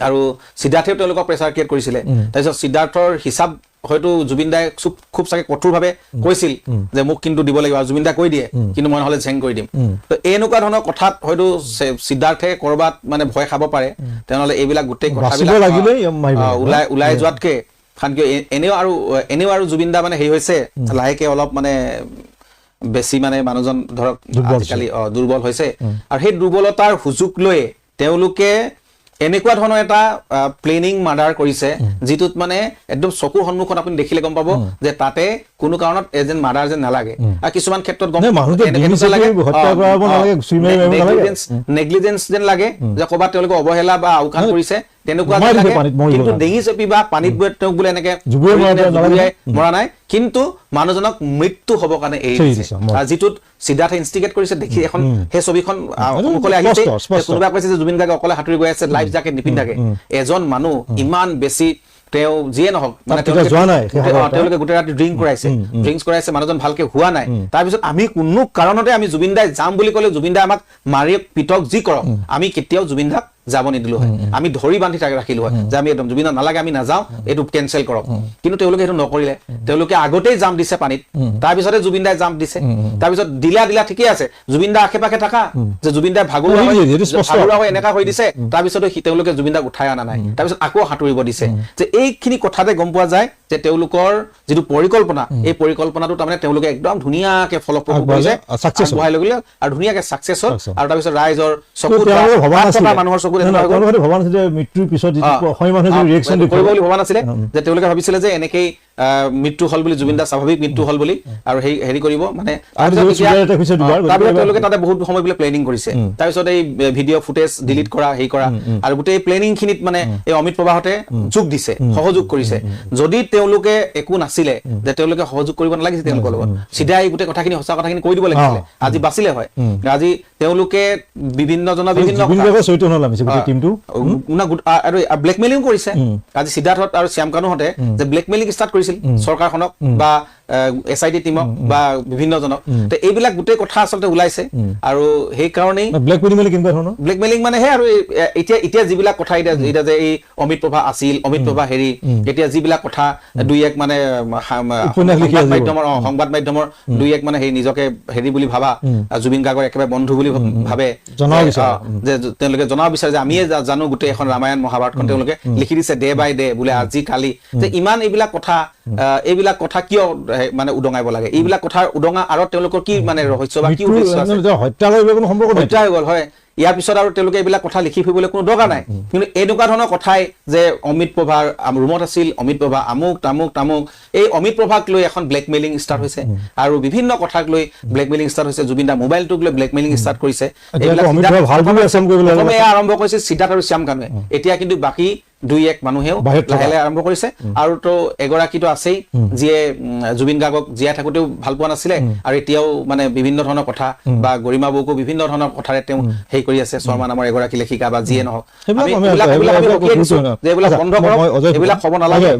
আৰু সিদ্ধাৰ্থেও তেওঁলোকক প্ৰেছাৰ ক্ৰিয়েট কৰিছিলে। তাৰপিছত সিদ্ধাৰ্থৰ হিচাপ হয়তো জুবিন দাই খুব চাগে কঠোৰভাৱে কৈছিল যে মোক কিন্তু দিব লাগিব, আৰু জুবিন দাই কৈ দিয়ে কিন্তু মই নহ'লে ঝেং কৰি দিম। তো এনেকুৱা ধৰণৰ কথাত হয়তো সিদ্ধাৰ্থে কৰবাত মানে ভয় খাব পাৰে। তেনেহ'লে এইবিলাক গোটেই কথাবিলাক ওলাই যোৱাতকে, কাৰণ কিয় এনেও আৰু জুবিন দা মানে হেৰি হৈছে, লাহেকে অলপ মানে বেছি মানে মানুহজন ধৰক আজিকালি দুৰ্বল হৈছে। আৰু সেই দুৰ্বলতাৰ সুযোগ লৈ তেওঁলোকে এনেকুৱা ধৰণৰ এটা প্লেনিং মাৰ্ডাৰ কৰিছে, যিটোত মানে একদম চকুৰ সন্মুখত আপুনি দেখিলে গম পাব যে তাতে কোনো কাৰণত এজেণ্ট মাৰ্ডাৰ যেন নালাগে। আৰু কিছুমান ক্ষেত্ৰত নেগলিজেন্স যেন লাগে, যে ক'ৰবাত তেওঁলোকে অৱহেলা বা আওকাণ কৰিছে তেনেকুৱা লাগে। কিন্তু ডিঙি চেপি বা পানীত বুৰে তেওঁক বোলে এনেকে মৰা নাই, কিন্তু মানুহজনক মৃত্যু হ'ব কাৰণে এৰি দিছে। যিটোত সিদ্ধাৰ্থে ইনষ্টিগেট কৰিছে। দেখি এখন সেই ছবিখন অকলে আহিছে, কোনোবাই কৈছে যে জুবিন গাৰ্গে অকলে সাঁতুৰি গৈ আছে, লাইফ জেকেট নিপিন্ধাকে। এজন মানুহ ইমান বেছি, তেওঁ যিয়ে নহওক মানে তেওঁলোকে গোটেই ৰাতি ড্ৰিংকছ কৰাইছে, মানুহজন ভালকে হোৱা নাই। তাৰপিছত আমি কোনো কাৰণতে আমি জুবিন দাই যাম বুলি ক'লে জুবিন দাই আমাক মাৰি পিটক যি কৰক, আমি কেতিয়াও জুবিন দাক যাব নিদিলো হয়। আমি ধৰি বান্ধি ৰাখিলো হয় যে আমি একদম জুবিন দা নালাগে, আমি নাযাওঁ, এইটো কেনচেল কৰক। কিন্তু তেওঁলোকে সেইটো নকৰিলে। তেওঁলোকে আগতেই জাম দিছে পানীত, তাৰপিছতে জুবিন দাই জাম দিছে। তাৰপিছত দিলা ঠিকেই আছে, জুবিন দা আশে পাশে থাকা, যে জুবিন দাই ভাগৰুৱা হৈ এনেকা হৈ দিছে, তাৰপিছতো তেওঁলোকে জুবিন দাক উঠাই অনা নাই, তাৰপিছত আকৌ সাঁতুৰিব দিছে। যে এইখিনি কথাতে গম পোৱা যায় যে তেওঁলোকৰ যিটো পৰিকল্পনা, এই পৰিকল্পনাটো তাৰমানে তেওঁলোকে একদম ধুনীয়াকে ফলপ্ৰসূ কৰিছে, বহাই লৈ গ'লে আৰু ধুনীয়াকে ছাকচেছ হ'ল। আৰু তাৰপিছত ৰাইজৰ চকুত, মানুহৰ চকুত মৃত্যুৰ পিছত কৰিব বুলি ভবা নাছিলে, যে তেওঁলোকে ভাবিছিলে যে এনেকেই মৃত্যু হল বুলি, জুবিন দা স্বাভাৱিক মৃত্যু হল বুলি, আৰু হেৰি কৰিব মানে। তাৰপিছত তেওঁলোকে তাতে বহুত সময় বোলে প্লেনিং কৰিছে। তাৰপিছত এই ভিডিঅ' ফুটেজ ডিলিট কৰা, হেৰি কৰা, আৰু গোটেই প্লেনিং খিনিত মানে এই অমিত প্ৰভাহঁতে যোগ দিছে, সহযোগ কৰিছে। যদি তেওঁলোকে একো নাছিলে, যে তেওঁলোকে সহযোগ কৰিব নালাগিছিল তেওঁলোকৰ লগত, চিধাই এই গোটেই কথাখিনি, সঁচা কথাখিনি কৈ দিব লাগিছিলে, আজি বাচিলে হয়। আজি তেওঁলোকে বিভিন্নজনৰ বিভিন্ন ব্লেকমেইলিং কৰিছে। আজি সিদ্ধাৰ্থ আৰু শ্যামকানুহঁতে যে ব্লেকমেইলিং ষ্টাৰ্ট কৰিছিল চৰকাৰখনক বা SIT টিমক বা বিভিন্নজনক। এইবিলাক গোটেই কথা আচলতে ওলাইছে। আৰু সেইকাৰণেই ব্লেকমেইলিং মানে সেই আৰু এতিয়া যিবিলাক কথা, এতিয়া যে এই অমিত প্ৰভা আছিল, অমিত প্ৰভা হেৰি, এতিয়া যিবিলাক কথা দুই এক মানে সংবাদ মাধ্যমৰ দুই এক মানে সেই নিজকে হেৰি বুলি ভাবা, জুবিন গাৰ্গৰ একেবাৰে বন্ধু বুলি ভাবে, যে তেওঁলোকে জনাব বিচাৰে যে আমিয়ে জানো গোটেই এখন ৰামায়ণ মহাভাৰতখন তেওঁলোকে লিখি দিছে ডে বাই ডে বোলে, আজি কালি। যে ইমান এইবিলাক কথা কিয় মানে উদঙাব লাগে? এইবিলাক কথাৰ উদঙা আঁৰত তেওঁলোকৰ কি মানে ৰহস্য বা কি উদ্দেশ্য আছে? হত্যা হৈ গ'ল হয়। ইয়াৰ পিছত আৰু তেওঁলোকে এইবিলাক কথা লিখি ফুৰিবলৈ কোনো দৰকাৰ নাই কিন্তু এনেকুৱা ধৰণৰ কথাই যে অমিত প্ৰভা ৰুমত আছিল অমিত প্ৰভা আমুক তামুক তামুক এই অমিত প্ৰভাক লৈ এখন ব্লেকমেইলিং ষ্টাৰ্ট হৈছে আৰু বিভিন্ন কথাক লৈ ব্লেকমেইলিং ষ্টাৰ্ট হৈছে জুবিন দা মোবাইলটোক লৈ ব্লেকমেইলিং ষ্টাৰ্ট কৰিছে প্ৰথমে আৰম্ভ কৰিছিল সিদ্ধাৰ্থ আৰু শ্যাম কানুৱে এতিয়া কিন্তু বাকী 2-1 মানুহেও লাহে লাহে আৰম্ভ কৰিছে আৰু তো এগৰাকীটো আছেই যিয়ে জুবিন গাৰ্গক জীয়াই থাকোতেও ভাল পোৱা নাছিলে আৰু এতিয়াও মানে বিভিন্ন ধৰণৰ কথা বা গৰিমা বৌকো বিভিন্ন ধৰণৰ কথাৰে তেওঁ হেৰি কৰি আছে শৰ্মা নামৰ এগৰাকী লেখিকা বা যিয়ে নহওক এইবিলাক বন্ধ কৰক এইবিলাক হ'ব নালাগে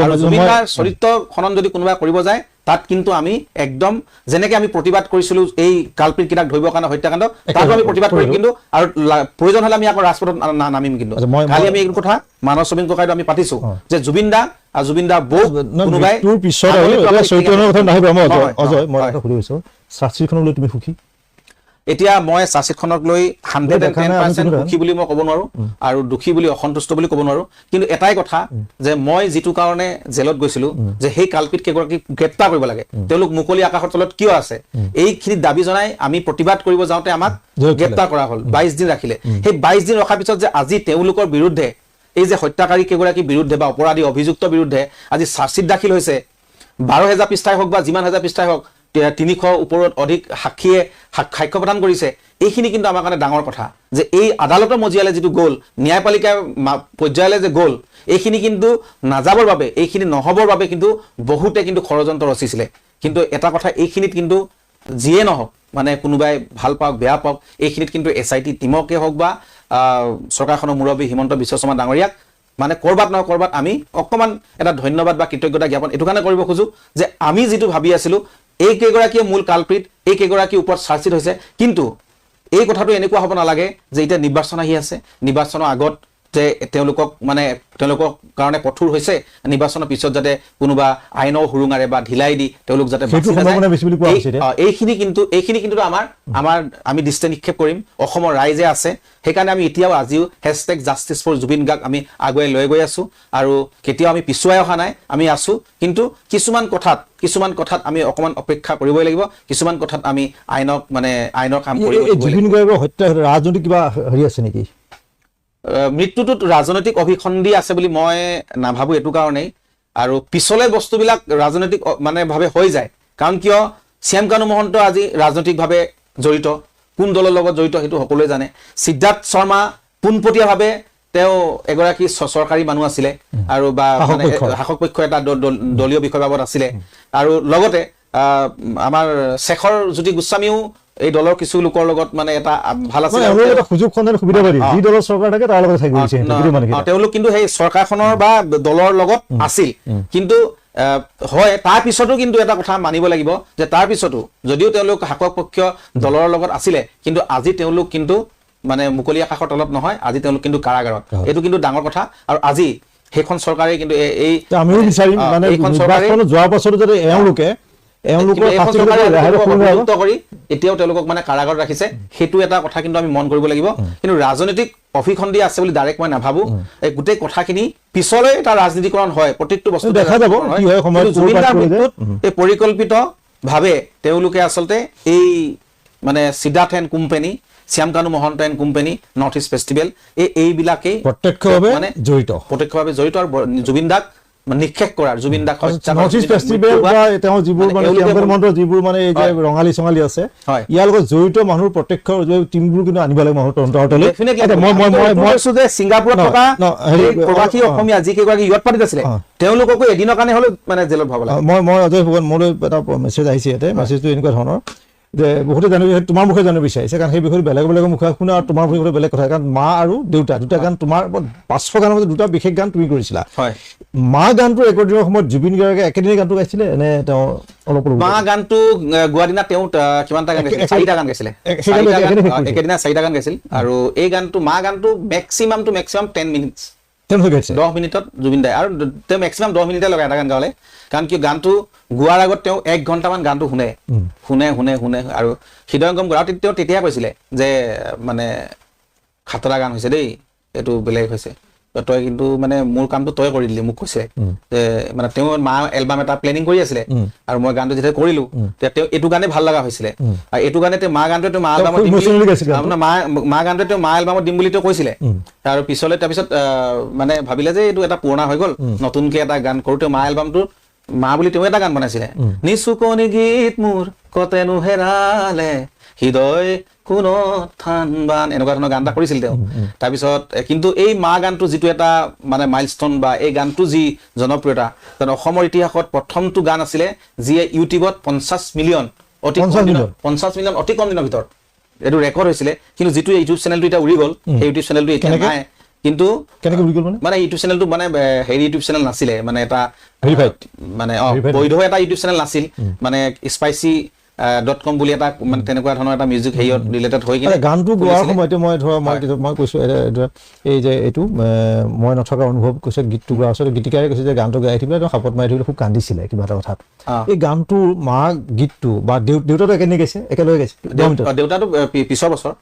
আৰু জুবিন দাৰ চৰিত্ৰ খনন যদি কোনোবা কৰিব যায় তাত কিন্তু আমি একদম যেনেকে আমি প্ৰতিবাদ কৰিছিলো এই কালপিত কিতাক ধৰিবৰ কাৰণে হত্যাকাণ্ড তাতো আমি প্ৰতিবাদ কৰিম কিন্তু আৰু প্ৰয়োজন হলে আমি আকৌ ৰাজপথত নামিম কিন্তু খালি আমি এই কথা মানৱ শ্ৰমিক ককাইটো আমি পাতিছো যে জুবিন দা বৌ কোনোবাই তোৰ পিছত চৈতন্যৰ কথা নাহিব অজয় মই এটা সুধিছো শাস্ত্ৰীখনক লৈ তুমি সুখী এতিয়া মই চাচিখনক লৈ 110% সুখী বুলি মই ক'ব নোৱাৰো আৰু দুখী বুলি অসন্তুষ্ট বুলি ক'ব নোৱাৰো কিন্তু এটাই কথা যে মই যিটো কাৰণে জেলত গৈছিলো যে সেই কালপিত কেগৰাকী গ্ৰেপ্তাৰ কৰিব লাগে তেওঁলোক মুকলি আকাশৰ তলত কিয় আছে এইখিনি দাবী জনাই আমি প্ৰতিবাদ কৰিব যাওঁতে আমাক গ্ৰেপ্তাৰ কৰা হ'ল 22 দিন ৰাখিলে সেই 22 দিন ৰখাৰ পিছত যে আজি তেওঁলোকৰ বিৰুদ্ধে এই যে হত্যাকাৰী কেগৰাকী বিৰুদ্ধে বা অপৰাধী অভিযুক্ত বিৰুদ্ধে আজি চাৰ্জশ্বিট দাখিল হৈছে 12,000 পৃষ্ঠাই হওক বা যিমান হাজাৰ পৃষ্ঠাই হওক 300 ওপৰত অধিক সাক্ষীয়ে সাক্ষ্য প্ৰদান কৰিছে এইখিনি কিন্তু আমাৰ কাৰণে ডাঙৰ কথা যে এই আদালতৰ মজিয়ালে যিটো গ'ল ন্যায়পালিকা পৰ্যায়লৈ যে গ'ল এইখিনি কিন্তু নাযাবৰ বাবে এইখিনি নহবৰ বাবে কিন্তু বহুতে কিন্তু ষড়যন্ত্ৰ ৰচিছিলে কিন্তু এটা কথা এইখিনিত কিন্তু যিয়ে নহওক মানে কোনোবাই ভাল পাওক বেয়া পাওক এইখিনিত কিন্তু SIT টিমকে হওক বা চৰকাৰখনৰ মুৰব্বী হিমন্ত বিশ্ব শৰ্মা ডাঙৰীয়াক মানে কৰবাত নহয় কৰবাত আমি অকমান এটা ধন্যবাদ বা কৃতজ্ঞতা জ্ঞাপন এইটো কাৰণে কৰিব খোজো যে আমি যিটো ভাবি আছিলো এই কেগৰাকীয়ে মূল কালপিত এই কেগৰাকীৰ ওপৰত চাৰ্জশ্বিট হৈছে কিন্তু এই কথাটো এনেকুৱা হ'ব নালাগে যে এতিয়া নিৰ্বাচন আহি আছে নিৰ্বাচনৰ আগত যে তেওঁলোকক কাৰণে কঠোৰ হৈছে নিৰ্বাচনৰ পিছত যাতে কোনোবা আইনৰ হুৰুঙাৰে বা ঢিলাই দি তেওঁলোক যাতে এইখিনি কিন্তু আমাৰ আমি দৃষ্টি নিক্ষেপ কৰিম অসমৰ ৰাইজে আছে সেইকাৰণে আমি এতিয়াও আজিও #JusticeForJubin গাক আমি আগুৱাই লৈ গৈ আছো আৰু কেতিয়াও আমি পিছুৱাই অহা নাই আমি আছো কিন্তু কিছুমান কথাত আমি অকমান অপেক্ষা কৰিবই লাগিব কিছুমান কথাত আমি আইনৰ কাম কৰিব জুবিন গাৰ্গৰ হত্যা ৰাজনৈতিক কিবা হেৰি আছে নেকি মৃত্যুটোত ৰাজনৈতিক অভিসন্ধি আছে বুলি মই নাভাবো এটো কাৰণেই আৰু পিছলে বস্তুবিলাক ৰাজনৈতিক মানে ভাবে হৈ যায় কাৰণ কিয় শ্যাম কানু মহন্ত আজি ৰাজনৈতিকভাৱে জড়িত কোন দলৰ লগত জড়িত হেতু সকলোৱে জানে সিদ্ধাৰ্থ শৰ্মা পোনপটীয়াভাৱে তেওঁ এগৰাকী চৰকাৰী মানুহ আছিলে আৰু বা মানে শাসক পক্ষ এটা দলীয় বিষয়বাবদ আছিলে আৰু লগতে আমাৰ শেখৰ জ্যোতি গোস্বামীও এই দলৰ কিছু লোকৰ লগত মানে এটা ভাল আছে এটা সুযোগ খনৰ সুবিধা পাৰি যি দলৰ চৰকাৰ থাকে তাৰ লগত থাকি গৈছে তেওঁলোক কিন্তু সেই চৰকাৰখনৰ বা দলৰ লগত আছিল কিন্তু হয় তাৰ পিছতো কিন্তু এটা কথা মানিব লাগিব যে তাৰ পিছতো যদিও তেওঁলোক শাসক পক্ষ দলৰ লগত আছিলে কিন্তু আজি তেওঁলোক কিন্তু মানে মুকলি আকাশৰ তলত নহয় আজি তেওঁলোক কিন্তু কাৰাগাৰত এইটো কিন্তু ডাঙৰ কথা আৰু আজি সেইখন চৰকাৰে কিন্তু এই আমিও বিচাৰিম মানে নিৰ্বাচন যোৱাৰ পাছতো যদি এওঁলোকে এতিয়াও তেওঁলোকক মানে কাৰাগাৰত ৰাখিছে সেইটো এটা কথা কিন্তু আমি মন কৰিব লাগিব কিন্তু ৰাজনৈতিক অভিসন্ধি আছে বুলি ডাইৰেক্ট মই নাভাবো এই গোটেই কথাখিনি পিছলৈ এটা ৰাজনীতিকৰণ হয় প্ৰত্যেকটো বস্তু দেখা যাব কি হয় সময়ত এই পৰিকল্পিত ভাৱে তেওঁলোকে আচলতে এই মানে Siddharth and company Shyamkanu Mahanta and company North East festival এইবিলাকেই প্ৰত্যক্ষভাৱে জড়িত আৰু জুবিন দাক নিক্ষেপ কৰাৰ জুবিন দাক নৰ্থ ইষ্ট ফেষ্টিভেল বা তেওঁ যিবোৰ মানে মন্ত্ৰ যিবোৰ মানে এই যে ৰঙালী চঙালী আছে ইয়াৰ লগত জড়িত মানুহৰ প্ৰত্যক্ষ টিমবোৰ কিন্তু আনিব লাগে মানুহৰ তন্তৰলৈ মই যে ছিংগাপুৰত থকা প্ৰবাসী অসমীয়া যিকেইগৰাকী ইয়ত পাতিত আছিলে তেওঁলোককো এদিনৰ কাৰণে হ'লেও মানে জেলত ভৰাব লাগে মই অজয় ফুকন মোলৈ এটা মেছেজ আহিছে ইয়াতে মেছেজটো এনেকুৱা ধৰণৰ যে বহুতে জানিব তোমাৰ মুখে জানিব বিচাৰিছে কাৰণ সেই বিষয়ে বেলেগ বেলেগ মুখে শুনা আৰু তোমাৰ মুখে বেলেগ কথা কাৰণ মা আৰু দেউতা দুটা গান তোমাৰ 500 গানৰ মাজত দুটা বিশেষ গান তুমি কৰিছিলা মা গানটো ৰেকৰ্ডিঙৰ সময়ত জুবিন গাৰ্গে একেদিনে গানটো গাইছিলে নে তেওঁ অলপ মা গানটো গোৱা দিনা তেওঁ কিমানটা গান গাইছিলে 4টা গান গাইছিলে একেদিনা 4টা গান গাইছিল আৰু এই গানটো মা গানটো মেক্সিমাম 10 মিনিটছ 10 মিনিটত জুবিন দাই আৰু তেওঁ মেক্সিমাম 10 মিনিটে লগাই এটা গান গালে কাৰণ কি গানটো গোৱাৰ আগত তেওঁ 1 ঘণ্টামান গানটো শুনে আৰু হৃদয়ঙ্গম গোৱা তেওঁ তেতিয়া কৈছিলে যে মানে খাতৰা গান হৈছে দেই এইটো বেলেগ হৈছে তই কিন্তু মানে মোৰ কামটো তই কৰি দিলি, মোক কৈছে যে মানে তেওঁ মা এলবাম এটা প্লেনিং কৰি আছিলে আৰু মই গানটো যেতিয়া কৰিলো তেতিয়া তেওঁ এইটো গানে ভাল লগা হৈছিলে আৰু এইটো গানে তেওঁ মা গানটো তেওঁ মা এলবামত দিম বুলি মা গানটো তেওঁ মা এলবামত দিম বুলি তেওঁ কৈছিলে আৰু পিছলৈ তাৰপিছত মানে ভাবিলে যে এইটো এটা পুৰণা হৈ গ'ল, নতুনকে এটা গান কৰো। তেওঁ মা এলবামটো মা বুলি তেওঁ এটা গান বনাইছিলে, নিচুকনি গীত মোৰ কতেনো হেৰালে হৃদয় কোনো থান বান, এনেকুৱা ধৰণৰ গান এটা কৰিছিল তেওঁ। তাৰপিছত কিন্তু এই মা গানটো যিটো এটা মানে মাইলষ্টন বা এই গানটো যি জনপ্ৰিয়তা, অসমৰ ইতিহাসত প্ৰথমটো গান আছিলে যিয়ে ইউটিউবত 50 মিলিয়ন অতি কম দিনৰ ভিতৰত এইটো ৰেকৰ্ড হৈছিলে। কিন্তু যিটো ইউটিউব চেনেলটো এতিয়া উৰি গ'ল, সেই ইউটিউব চেনেলটো এতিয়া নাই। কিন্তু কেনেকৈ উৰি গ'ল মানে ইউটিউব চেনেলটো মানে হেৰি ইউটিউব চেনেল নাছিলে, মানে এটা মানে বৈধ এটা ইউটিউব চেনেল নাছিল, মানে spicy.com বুলি এটা মানে তেনেকুৱা ধৰণৰ এটা মিউজিক হেৰিয়ত ৰিলেটেড হৈ কিনে গানটো গোৱাৰ সময়তে মই কৈছো এই যে এইটো মই নথকা অনুভৱ কৈছে গীতটো গোৱাৰ ওচৰত গীতিকাৰে কৈছে যে গানটো গাই থাকিলে তেওঁ সাপত মাৰি থাকিলে খুব কান্দিছিলে কিবা এটা কথাত। এই গানটোৰ মা গীতটো বা দেউতাটো একেলগে গাইছে, একেলগে গাইছে। দেউতাটো পিছৰ বছৰ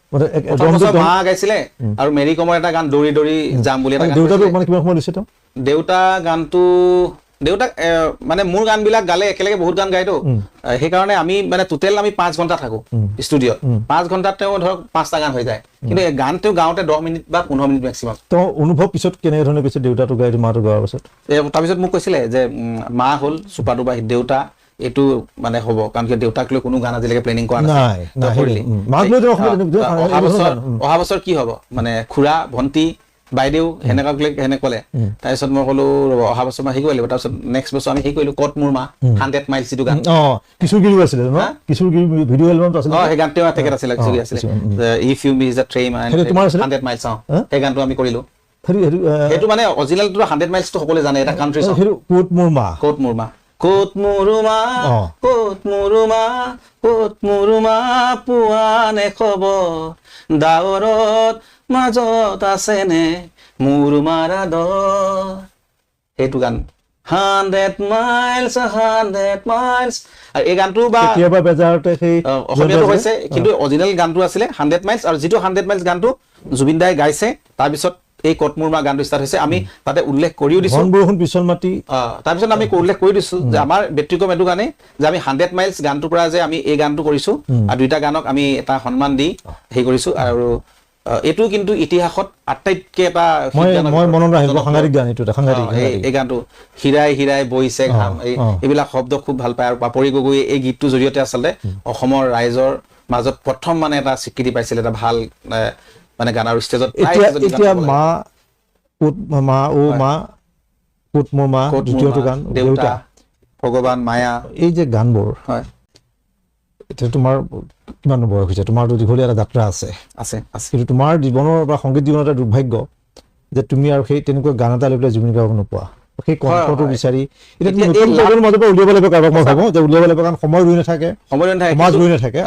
মা গাইছিলে আৰু মেৰী কমৰ এটা গান দৌৰি দৌৰি যাম বুলি এটা গান। দেউতাটো মানে কিমান সময় লৈছে তেওঁ? দেউতা গানটো দেউতাক মানে মোৰ গানবিলাক গালে একেলগে বহুত গান গাইতো, সেইকাৰণে আমি মানে টোটেল আমি 5 ঘণ্টা থাকো ষ্টুডিঅ'ত। 5 ঘণ্টাত তেওঁ ধৰক 5টা গান হৈ যায়, কিন্তু এই গান তেওঁ গাওঁতে 10 মিনিট বা 15 মিনিট মেক্সিমাম। তো অনুভৱ পিছত কেনেধৰণে কৈছে দেউতাটো গাই মাটো গোৱাৰ পাছত? তাৰপিছত মোক কৈছিলে যে মা হ'ল চুপাটো বা দেউতা এইটো মানে হ'ব, কাৰণ কি দেউতাক লৈ কোনো গান আজিলৈকে প্লেনিং কৰা নাই। অহা বছৰ কি হ'ব মানে খুৰা ভণ্টি বাইদেউ সেনেকে ক'লে। তাৰপিছত মই ক'লো অহা বছৰ মই শিকিব লাগিব। তাৰপিছত নেক্সট বছৰ আমি শিকিলো ক'ত মোৰ মা 100 মাইলছ যিটো গান কিশোৰগিৰি আছিলে ন, কিশোৰগিৰি ভিডিঅ' এলবামটো আছিলে। সেই গানটো তেখেত আছিলে, কিশোৰগিৰি আছিলে if you miss the train 100 miles. সেই গানটো আমি কৰিলো। সেইটো মানে অৰিজিনেলটো 100 মাইলছটো সকলোৱে জানে, এটা কাণ্ট্ৰি সং। ক'ত মোৰ মা, ক'ত মোৰ মা, ক'ত মোৰ মা, ক'ত মোৰ মা, ক'ত মোৰ মা পোৱা নে খবৰ, ডাৱৰত মাজত আছে নে মোৰ মাৰা দৰ। সেইটো গান 100 মাইলছ 100 মাইলছ। আৰু এই গানটো বা অসমীয়াটো হৈছে, কিন্তু অৰিজিনেল গানটো আছিলে 100 মাইলছ। আৰু যিটো 100 মাইলছ গানটো জুবিন দাই গাইছে, তাৰপিছত এই ক'ত মোৰ মা গানটো ষ্টাৰ্ট হৈছে। আমি তাতে উল্লেখ কৰিও দিছো, তাৰপিছত আমি উল্লেখ কৰি দিছো যে আমাৰ ব্যক্তিক্ৰম এইটো গানে যে আমি 100 মাইলছ গানটোৰ পৰা যে আমি এই গানটো কৰিছো আৰু দুইটা গানক আমি এটা সন্মান দি হেৰি কৰিছো। আৰু এইটো কিন্তু ইতিহাসত আটাইতকৈ এটা এই গানটো হীৰাই হীৰাই বৈছে ঘাম, এইবিলাক শব্দ খুব ভাল পায়। আৰু পাপৰি গগৈয়ে এই গীতটোৰ জৰিয়তে আচলতে অসমৰ ৰাইজৰ মাজত প্ৰথম মানে এটা স্বীকৃতি পাইছিল, এটা ভাল মানে গান। আৰু ষ্টেজত এতিয়া মা ক'ত মা অ মা ক'ত মোৰ মা, দ্বিতীয়টো গান দেউতা, ভগৱান, মায়া, এই যে গানবোৰ হয়। এতিয়া তোমাৰ কিমান বয়স হৈছে? তোমাৰতো দীঘলীয়া এটা যাত্ৰা আছে, কিন্তু তোমাৰ জীৱনৰ বা সংগীত জীৱনৰ এটা দুৰ্ভাগ্য যে তুমি আৰু সেই তেনেকুৱা গান এটা লৈ পেলাই জুবিন গাৰ্গক নোপোৱা। সেই কণ্ঠটো বিচাৰি এতিয়া নতুন প্ৰজন্মৰ মাজৰ পৰা উলিয়াব লাগিব কাৰোবাক। মই ভাবো যে উলিয়াব লাগিব, কাৰণ সময় ৰৈ নাথাকে, সমাজ ৰৈ নাথাকে,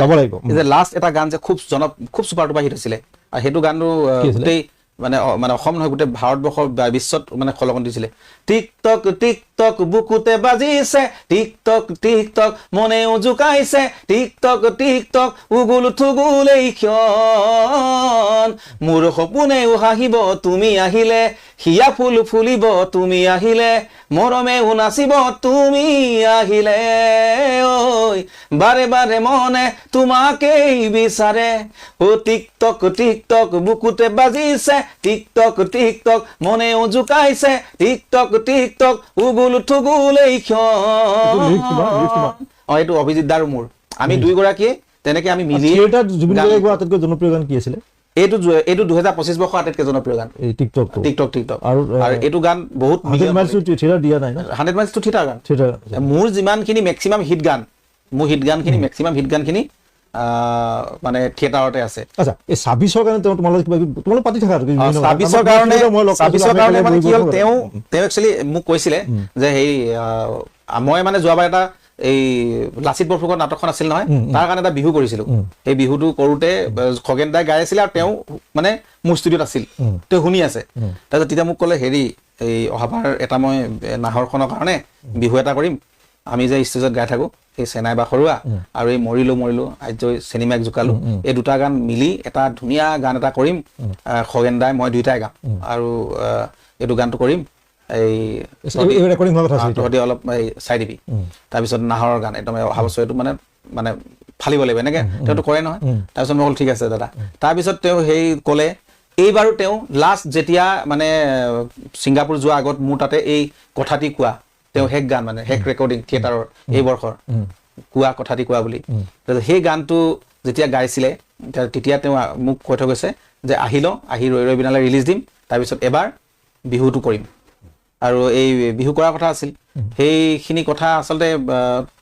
যাব লাগিব। লাষ্ট এটা গান যে খুব চুপাৰ ডুপাৰ হিট হৈছিলে, আৰু সেইটো গানটো গোটেই মানে অসম নহয় গোটেই ভাৰতবৰ্ষৰ বিশ্বত মানে খলকন দিছিলে। টিকটক টিকটক বুকুতে বাজিছে, টিকটক টিকটক মনেও জোকাইছে, টিকটক টিকটক উগুল থুগুল এই ক্ষণ, মোৰ সপোনেও হাঁহিব তুমি আহিলে, হিয়া ফুল ফুলিব তুমি আহিলে, মৰমেও নাচিব তুমি আহিলে, ঐ বাৰে বাৰে মনে তোমাকেই বিচাৰে, ও টিকটক টিকটক বুকুতে বাজিছে, টিকটক টিকটক মনেও জোকাইছে, টিকটক টিকটক উগুল থুগুল এই ক্ষণ। এইটো অভিজিত দাৰ মোৰ, আমি দুইগৰাকীয়ে তেনেকে আমি মিলি। আটাইতকৈ জনপ্ৰিয় গান কি আছিলে? এইটো 2025 বৰ্ষৰ আটাইতকৈ জনপ্ৰিয় গান টিকটক টিকটক। আৰু এইটো গান বহুত 100 মাইলছটো থিয়েটাৰ গান। মোৰ যিমানখিনি মেক্সিমাম হিট গান, মোৰ হিট গানখিনি মেক্সিমাম হিট গানখিনি মানে থিয়েটাৰতে আছে। আচ্ছা, এই 26ৰ কাৰণে তোমালোকে পাতি থাকা? 26ৰ কাৰণে মানে কি হ'ল, তেওঁ একচুৱেলি মোক কৈছিলে যে হেৰি মই মানে যোৱাবাৰ এটা এই লাচিত বৰফুকন নাটকখন আছিল নহয়, তাৰ কাৰণে এটা বিহু কৰিছিলো। সেই বিহুটো কৰোতে খগেন দাই গাই আছিলে আৰু তেওঁ মানে মোৰ ষ্টুডিঅ'ত আছিল, তেওঁ শুনি আছে। তাৰপিছত তেতিয়া মোক ক'লে হেৰি এই অহাবাৰ এটা মই নাহৰখনৰ কাৰণে বিহু এটা কৰিম, আমি যে ষ্টেজত গাই থাকো এই চেনাই বা সৰুৱা আৰু এই মৰিলো মৰিলো আইজৈ চিনেমাক জোকালো এই দুটা গান মিলি এটা ধুনীয়া গান এটা কৰিম খগেন দাই মই দুইটাই গাম আৰু এইটো গানটো কৰিম এই ৰেকৰ্ডিং হোৱা কথা আছে তহঁতি অলপ চাই দিবি তাৰপিছত নাহৰৰ গান একদম অহা বছৰ এইটো মানে ফালিব লাগিব এনেকে তেওঁতো কৰে নহয় তাৰপিছত মই ক'লো ঠিক আছে দাদা তাৰপিছত তেওঁ সেই ক'লে এইবাৰো তেওঁ লাষ্ট যেতিয়া মানে ছিংগাপুৰ যোৱা আগত মোৰ তাতে এই কথাটি কোৱা তেওঁ শেষ গান মানে শেষ ৰেকৰ্ডিং থিয়েটাৰৰ এই বৰ্ষৰ কোৱা কথাটি কোৱা বুলি সেই গানটো যেতিয়া গাইছিলে তেতিয়া তেওঁ মোক কৈ থৈ গৈছে যে আহি ৰৈ ৰৈ বিনালে ৰিলিজ দিম তাৰপিছত এবাৰ বিহুটো কৰিম আৰু এই বিহু কৰাৰ কথা আছিল সেইখিনি কথা আচলতে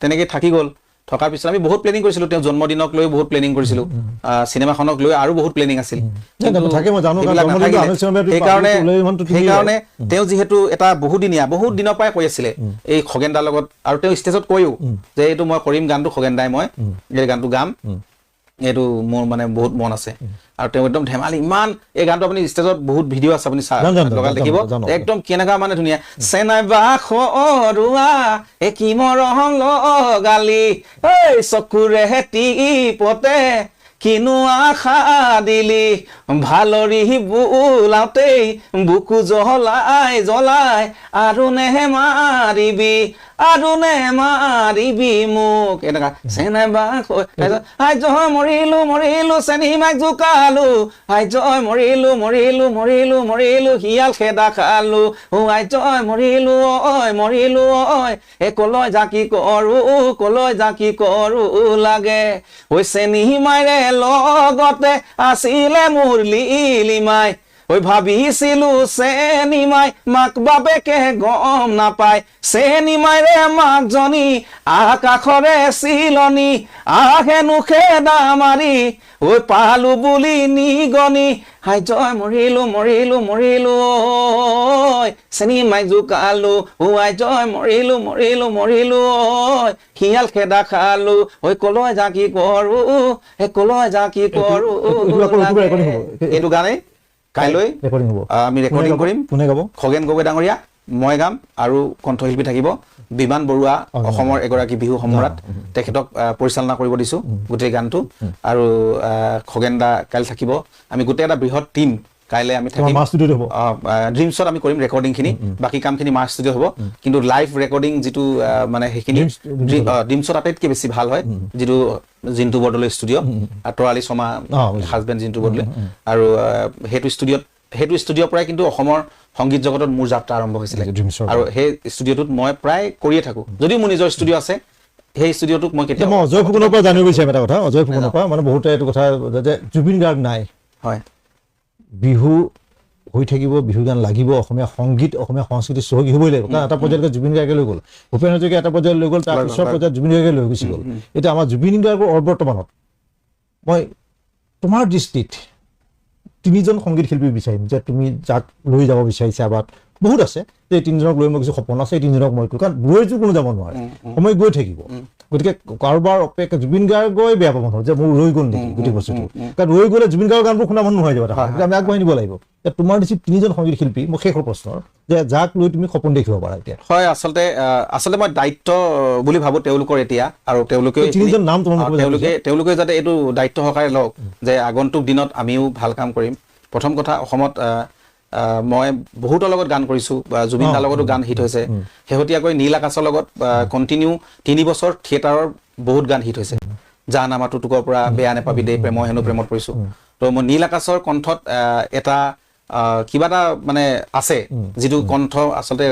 তেনেকৈ থাকি গ'ল থকাৰ পিছত আমি বহুত প্লেনিং কৰিছিলোঁ তেওঁ জন্মদিনক লৈ বহুত প্লেনিং কৰিছিলোঁ চিনেমাখনক লৈ আৰু বহুত প্লেনিং আছিল সেইকাৰণে তেওঁ যিহেতু এটা বহুত দিনৰ পৰাই কৈ আছিলে এই খগেন দাৰ লগত আৰু তেওঁ ষ্টেজত কৈও যে এইটো মই কৰিম গানটো খগেন দাই মই এই গানটো গাম এইটো মোৰ মানে বহুত মন আছে আৰু তেওঁ একদম ধেমালি ইমান এই গানটো আপুনি ষ্টেজত বহুত ভিডিঅ' আছে আপুনি লগাই দেখিব একদম কেনেকুৱা মানে ধুনীয়া চেনাই বা সৰুৱা কি মৰম লগালি ঐ চকুৰে টিপতে কিনো আশা দিলি ভালৰি বোলাওতেই বুকু জ্বলাই আৰু নেমাৰিবি মোক এনেকা চেনাই বা আই জয় মৰিলো চেনিমাক জোকালো আই জয় মৰিলো শিয়াল খেদা খালো আই জয় মৰিলো ঐ কলৈ জাকি কৰো লাগে ঐ চেনিমাৰে লগতে আছিলে মোৰ লিলিমাই ঐ ভাবিছিলো চেনিমাই মাক বাপেকে গম নাপায় চেনিমাইৰে মাকজনী আকাশৰে চিলনি আহেনো খেদা মাৰি ঐ পালো বুলি নিগনি হাই জয় মৰিলো ঐ চেনিমাইক জোকালো আই জয় মৰিলো ঐ শিয়াল খেদা খালো ঐ কলৈ জাকি কৰো এইটো গানেই কাইলৈ আমি ৰেকৰ্ডিং কৰিম কোনে গাব খগেন গগৈ ডাঙৰীয়া মই গাম আৰু কণ্ঠশিল্পী থাকিব বিমান বৰুৱা অসমৰ এগৰাকী বিহু সম্ৰাট তেখেতক পৰিচালনা কৰিব দিছো গোটেই গানটো আৰু খগেন দা কাইলৈ থাকিব আমি গোটেই এটা বৃহৎ টিম কাইলৈ আমি থাকিম ড্ৰিমছত আমি কৰিম ৰেকৰ্ডিংখিনি বাকী কামখিনি মাৰ্চ ষ্টুডিঅ' হ'ব কিন্তু লাইভ ৰেকৰ্ডিং যিটো মানে সেইখিনি ড্ৰিমছত আটাইতকৈ বেছি ভাল হয় যিটো জিন্তু বৰদলৈ ষ্টুডিঅ' তৰালী শৰ্মা হাজবেণ্ড জিন্তু বৰদলৈ আৰু সেইটো ষ্টুডিঅ'ৰ পৰাই কিন্তু অসমৰ সংগীত জগতত মোৰ যাত্ৰা আৰম্ভ হৈছিলে আৰু সেই ষ্টুডিঅ'টোত মই প্ৰায় কৰিয়ে থাকোঁ যদিও মোৰ নিজৰ ষ্টুডিঅ' আছে সেই ষ্টুডিঅ'টোক মই কেতিয়াবা অজয় ফুকনৰ পৰা জানিব বিচাৰিম এটা কথা অজয় ফুকনৰ পৰা মানে বহুতে এইটো কথা যে জুবিন গাৰ্গ নাই হয় বিহু হৈ থাকিব বিহু গান লাগিব অসমীয়া সংগীত অসমীয়া সংস্কৃতি চহকী হ'বই লাগিব কাৰণ এটা পৰ্যায়ত জুবিন গাৰ্গে লৈ গ'ল ভূপেন হাজৰিকাই এটা পৰ্যায়ত লৈ গ'ল তাৰ পিছৰ পৰ্যায়ত জুবিন গাৰ্গে লৈ গুচি গ'ল এতিয়া আমাৰ জুবিন গাৰ্গৰ বৰ্তমানত মই তোমাৰ দৃষ্টিত তিনিজন সংগীত শিল্পী বিচাৰিম যে তুমি যাক লৈ যাব বিচাৰিছা বা বহুত আছে যে এই তিনিজনক লৈ মই কিছু সপোন আছে এই তিনিজনক মই কাৰণ ৰৈতো কোনো যাব নোৱাৰে সময় গৈ থাকিব গতিকে কাৰোবাৰ অপেক্ষা জুবিন গাৰ্গই বেয়া পাব নহয় যে মোৰ ৰৈ গ'ল নেকি গোটেই বস্তুটো কাৰণ ৰৈ গ'লে জুবিন গাৰ্গৰ গানবোৰ শুনা মানুহ নহয় যাব আমি আগবঢ়াই নিব লাগিব তোমাৰ দৃষ্টিত তিনিজন সংগীত শিল্পী মোৰ শেষৰ প্ৰশ্নৰ যে যাক লৈ তুমি সপোন দেখিব পাৰা এতিয়া হয় আচলতে মই দায়িত্ব বুলি ভাবোঁ তেওঁলোকৰ এতিয়া আৰু তিনিজন নাম তেওঁলোকে যাতে এইটো দায়িত্ব সহকাৰে লওক যে আগন্তুক দিনত আমিও ভাল কাম কৰিম প্ৰথম কথা অসমত মই বহুতৰ লগত গান কৰিছোঁ জুবিন দাৰ লগতো গান হিট হৈছে শেহতীয়াকৈ নীল আকাশৰ লগত কণ্টিনিউ 3 বছৰ থিয়েটাৰৰ বহুত গান হিট হৈছে জান আমাতো তোকৰ পৰা বেয়া নেপাবি দেই মই হেনো প্ৰেমত পৰিছোঁ তো মই নীল আকাশৰ কণ্ঠত এটা কিবা এটা মানে আছে যিটো কণ্ঠ আচলতে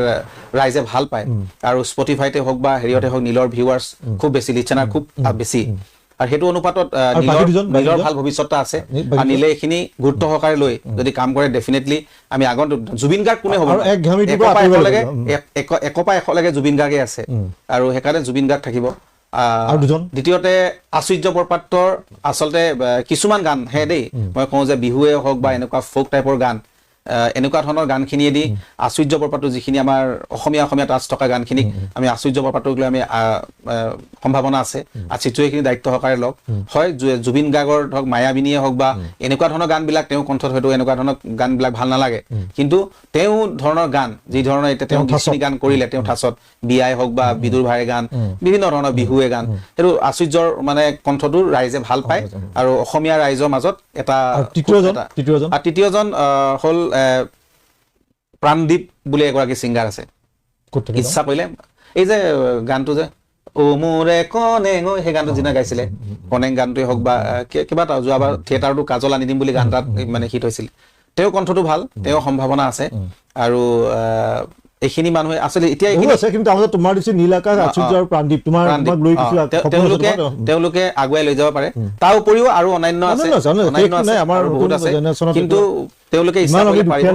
ৰাইজে ভাল পায় আৰু স্পটিফাইতে হওক বা হেৰিয়তে হওক নীলৰ ভিউৱাৰ্ছ খুব বেছি লিচনাৰ খুব বেছি আৰু সেইটো অনুপাতত নীলৰ ভাল ভৱিষ্যত আছে আৰু নীলে এইখিনি গুৰুত্ব সহকাৰে লৈ যদি কাম কৰে ডেফিনেটলি আমি আগন্তুক জুবিন গাৰ্গ কোনে হ'ব একপা এশলৈকে জুবিন গাৰ্গে আছে আৰু সেইকাৰণে জুবিন গাৰ্গ থাকিব দ্বিতীয়তে আচুৰ্য বৰপাত্ৰৰ আচলতে কিছুমান গান হে দেই মই কওঁ যে বিহুৱে হওক বা এনেকুৱা ফোক টাইপৰ গান এনেকুৱা ধৰণৰ গানখিনিয়েদি আশ্চৰ্য বৰপাত্ৰ যিখিনি আমাৰ অসমীয়া টাচ থকা গানখিনিক আমি আশ্চৰ্য বৰপাত্ৰক লৈ আমি সম্ভাৱনা আছে আৰু চিত্ৰই এইখিনি দায়িত্ব সহকাৰে লওক হয় জুবিন গাৰ্গৰ ধৰক মায়াবিনীয়ে হওক বা এনেকুৱা ধৰণৰ গানবিলাক তেওঁ কণ্ঠত হয়তো এনেকুৱা ধৰণৰ গানবিলাক ভাল নালাগে কিন্তু তেওঁ ধৰণৰ গান যি ধৰণৰ এতিয়া তেওঁ গীতখিনি গান কৰিলে তেওঁ ঠাচত বিয়াই হওক বা বিদুৰ ভাইৰ গান বিভিন্ন ধৰণৰ বিহুৱে গান সেইটো আশ্চৰ্যৰ মানে কণ্ঠটো ৰাইজে ভাল পায় আৰু অসমীয়া ৰাইজৰ মাজত এটা তৃতীয়জন হ'ল প্ৰাণদীপ বুলি এগৰাকী ছিংগাৰ আছে ইচ্ছা কৰিলে এই যে গানটো যে অ মোৰে কনেং সেই গানটো যিনা গাইছিলে কনেং গানটোৱে হওক বা কিবা এটা যোৱাবাৰ থিয়েটাৰটো কাজল আনি দিম বুলি গান তাত মানে হিট হৈছিল তেওঁ কণ্ঠটো ভাল তেওঁ সম্ভাৱনা আছে আৰু এইখিনি মানুহে আচলতে এতিয়া তোমাৰ নীল আকাশ আশ্চৰ্য আৰু প্ৰাণদীপ তেওঁলোকে আগুৱাই লৈ যাব পাৰে তাৰ উপৰিও আৰু অন্যান্য আছে বহুত আছে কিন্তু তেওঁলোকে ইচ্ছা কৰিলে পাৰিব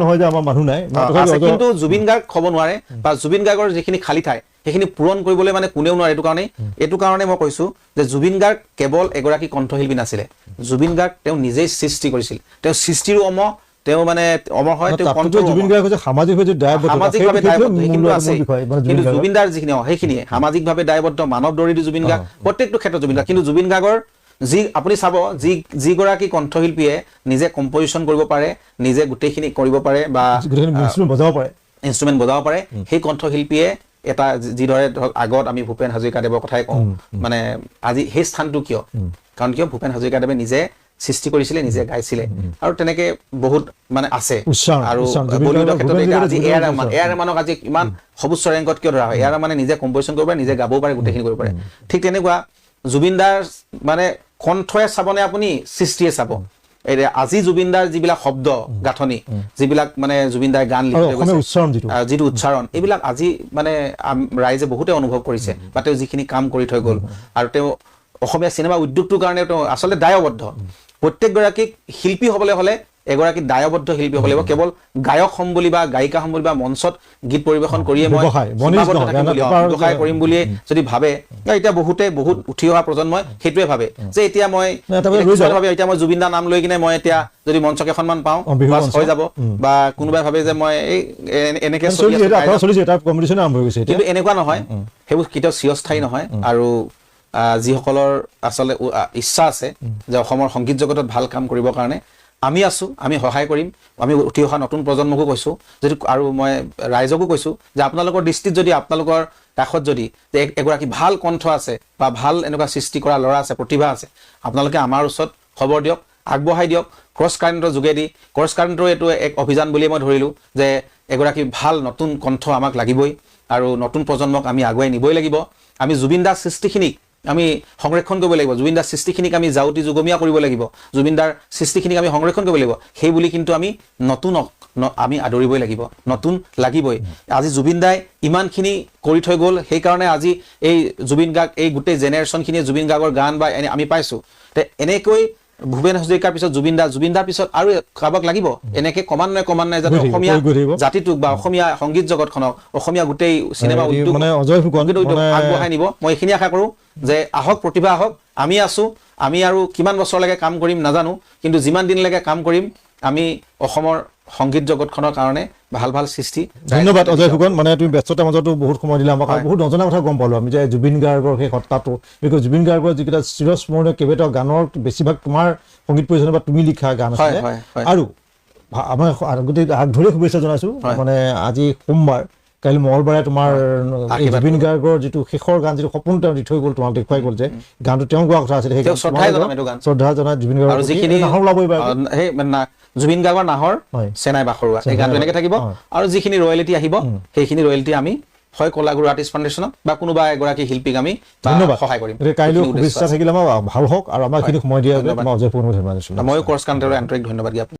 কিন্তু জুবিন গাৰ্গ হ'ব নোৱাৰে বা জুবিন গাৰ্গৰ যিখিনি খালী ঠাই সেইখিনি পূৰণ কৰিবলৈ মানে কোনেও নোৱাৰে এইটো কাৰণে মই কৈছো যে জুবিন গাৰ্গ কেৱল এগৰাকী কণ্ঠশিল্পী নাছিলে জুবিন গাৰ্গ তেওঁ নিজেই সৃষ্টি কৰিছিল তেওঁ সৃষ্টিৰো তেওঁ মানে অমৰ হয় সামাজিকভাৱে কিন্তু জুবিনদাৰ যিখিনি সেইখিনিয়ে সামাজিকভাৱে দায়বদ্ধ মানৱ দৰিদ্ৰ জুবিন গাৰ্গ প্ৰত্যেকটো ক্ষেত্ৰত জুবিন গাৰ্গ কিন্তু জুবিন গাৰ্গৰ যি আপুনি চাব যিগৰাকী কণ্ঠশিল্পীয়ে নিজে কম্পজিশ্যন কৰিব পাৰে নিজে গোটেইখিনি কৰিব পাৰে বা ইনষ্ট্ৰুমেণ্ট বজাব পাৰে সেই কণ্ঠশিল্পীয়ে এটা যিদৰে ধৰক আগত আমি ভূপেন হাজৰিকাদেৱৰ কথাই কওঁ মানে আজি সেই স্থানটো কিয় কাৰণ কিয় ভূপেন হাজৰিকাদেৱে নিজে সৃষ্টি কৰিছিলে নিজে গাইছিলে আৰু তেনেকে বহুত মানে আছে আৰু বলিউডৰ ক্ষেত্ৰত এতিয়া আজি এ আৰ ৰহমানক আজি ইমান সৰ্বোচ্চ ৰেংকত কিয় ধৰা হয় এ আৰ ৰহমানে নিজে কম্পজিশ্যন কৰিব পাৰে নিজে গাবও পাৰে গোটেইখিনি কৰিব পাৰে ঠিক তেনেকুৱা জুবিনদাৰ মানে কণ্ঠয়ে চাবনে আপুনি সৃষ্টিয়ে চাব আজি জুবিনদাৰ যিবিলাক শব্দ গাঁথনি যিবিলাক মানে জুবিনদাৰ গান যিটো উচ্চাৰণ এইবিলাক আজি মানে ৰাইজে বহুতে অনুভৱ কৰিছে বা তেওঁ যিখিনি কাম কৰি থৈ গ'ল আৰু তেওঁ অসমীয়া চিনেমা উদ্যোগটোৰ কাৰণে তেওঁ আচলতে দায়বদ্ধ প্ৰত্যেকগৰাকী শিল্পী হ'বলৈ হ'লে এগৰাকী দায়বদ্ধ শিল্পী হ'ব লাগিব কেৱল গায়ক হ'ম বুলি বা গায়িকা হ'ম বুলি বা মঞ্চত গীত পৰিৱেশন কৰিয়ে মই ব্যৱসায় কৰিম বুলিয়ে যদি ভাবে এতিয়া বহুত উঠি অহা প্ৰজন্মই সেইটোৱে ভাবে যে এতিয়া মই জুবিন দাৰ নাম লৈ কিনে মই এতিয়া যদি মঞ্চ কেইখনমান পাওঁ হৈ যাব বা কোনোবাই ভাবে যে মই এনেকে কিন্তু এনেকুৱা নহয় সেইবোৰ কেতিয়াও চিৰস্থায়ী নহয় আৰু যিসকলৰ আচলতে ইচ্ছা আছে যে অসমৰ সংগীত জগতত ভাল কাম কৰিবৰ কাৰণে আমি আছো আমি সহায় কৰিম আমি উঠি অহা নতুন প্ৰজন্মকো কৈছো যদি আৰু মই ৰাইজকো কৈছো যে আপোনালোকৰ দৃষ্টিত যদি আপোনালোকৰ কাষত যদি এগৰাকী ভাল কণ্ঠ আছে বা ভাল এনেকুৱা সৃষ্টি কৰা ল'ৰা আছে প্ৰতিভা আছে আপোনালোকে আমাৰ ওচৰত খবৰ দিয়ক আগবঢ়াই দিয়ক ক্ৰছ কাৰেণ্টৰ যোগেদি ক্ৰছ কাৰেণ্টৰ এইটো এক অভিযান বুলি মই ধৰিলো যে এগৰাকী ভাল নতুন কণ্ঠ আমাক লাগিবই আৰু নতুন প্ৰজন্মক আমি আগুৱাই নিবই লাগিব আমি জুবিন দাৰ সৃষ্টিখিনিক আমি সংৰক্ষণ কৰিব লাগিব জুবিন দাৰ সৃষ্টিখিনিক আমি জাউতি যুগমীয়া কৰিব লাগিব জুবিন দাৰ সৃষ্টিখিনিক আমি সংৰক্ষণ কৰিব লাগিব সেই বুলি কিন্তু আমি নতুনক আমি আদৰিবই লাগিব নতুন লাগিবই আজি জুবিন দাই ইমানখিনি কৰি থৈ গ'ল সেইকাৰণে আজি এই জুবিন গাৰ্গ এই গোটেই জেনেৰেশ্যনখিনিয়ে জুবিন গাৰ্গৰ গান বা আমি পাইছোঁ এনেকৈ ভূপেন হাজৰিকাৰ পিছত জুবিন দাৰ পিছত আৰু কাৰোবাক লাগিব এনেকে ক্ৰমান্বয়ে যাতে অসমীয়া জাতিটোক বা অসমীয়া সংগীত জগতখনক অসমীয়া গোটেই চিনেমা উদ্যোগ আগবঢ়াই নিব মই এইখিনি আশা কৰোঁ যে আহক প্ৰতিভা আহক আমি আছো আমি আৰু কিমান বছৰলৈকে কাম কৰিম নাজানো কিন্তু যিমান দিনলৈকে কাম কৰিম আমি অসমৰ সংগীত জগতখনৰ কাৰণে ভাল সৃষ্টি ধন্যবাদ অজয় ফুকন মানে তুমি ব্যস্ততাৰ মাজতো বহুত সময় দিলা আমাক বহুত নজনা কথা গম পালো আমি যে জুবিন গাৰ্গৰ সেই সত্তাটো বিকজ জুবিন গাৰ্গৰ যিকেইটা চিৰস্মৰণীয় কেইবাটাও গানৰ বেছিভাগ তোমাৰ সংগীত পৰিচালনা বা তুমি লিখা গান আছে আৰু আমাৰ গোটেই আগ ধৰি শুভেচ্ছা জনাইছো মানে আজি সোমবাৰ কাইলৈ মঙলবাৰে তোমাৰ জুবিন গাৰ্গৰ যিটো শেষৰ গান যিটো সপোন তেওঁ দি থৈ গ'ল তোমাক দেখুৱাই গ'ল যে গানটো তেওঁ গোৱা কথা আছিলে সেই শ্ৰদ্ধা জনাই জুবিন গাৰ্গৰ নাহৰ ওলাব জুবিন গাৰ্গৰ নাহৰ চেনাই বাখৰুৱা এই গানটো এনেকে থাকিব আৰু যিখিনি ৰয়েলিটি আহিব সেইখিনি ৰয়েলিটি আমি হয় কলাগুৰু আৰ্টিষ্ট ফাউণ্ডেশ্যনক বা কোনোবা এগৰাকী শিল্পীক আমি ধন্যবাদ সহায় কৰিম কাইলৈ শুভেচ্ছা থাকিলে আমাৰ ভাল হওক আৰু আমাক এইখিনি সময় দিয়া অজয় ফুকন ধন্যবাদ ময়ো ক্ৰছ কাউণ্টাৰৰ আন্তৰিক ধন্যবাদ জ্ঞাপন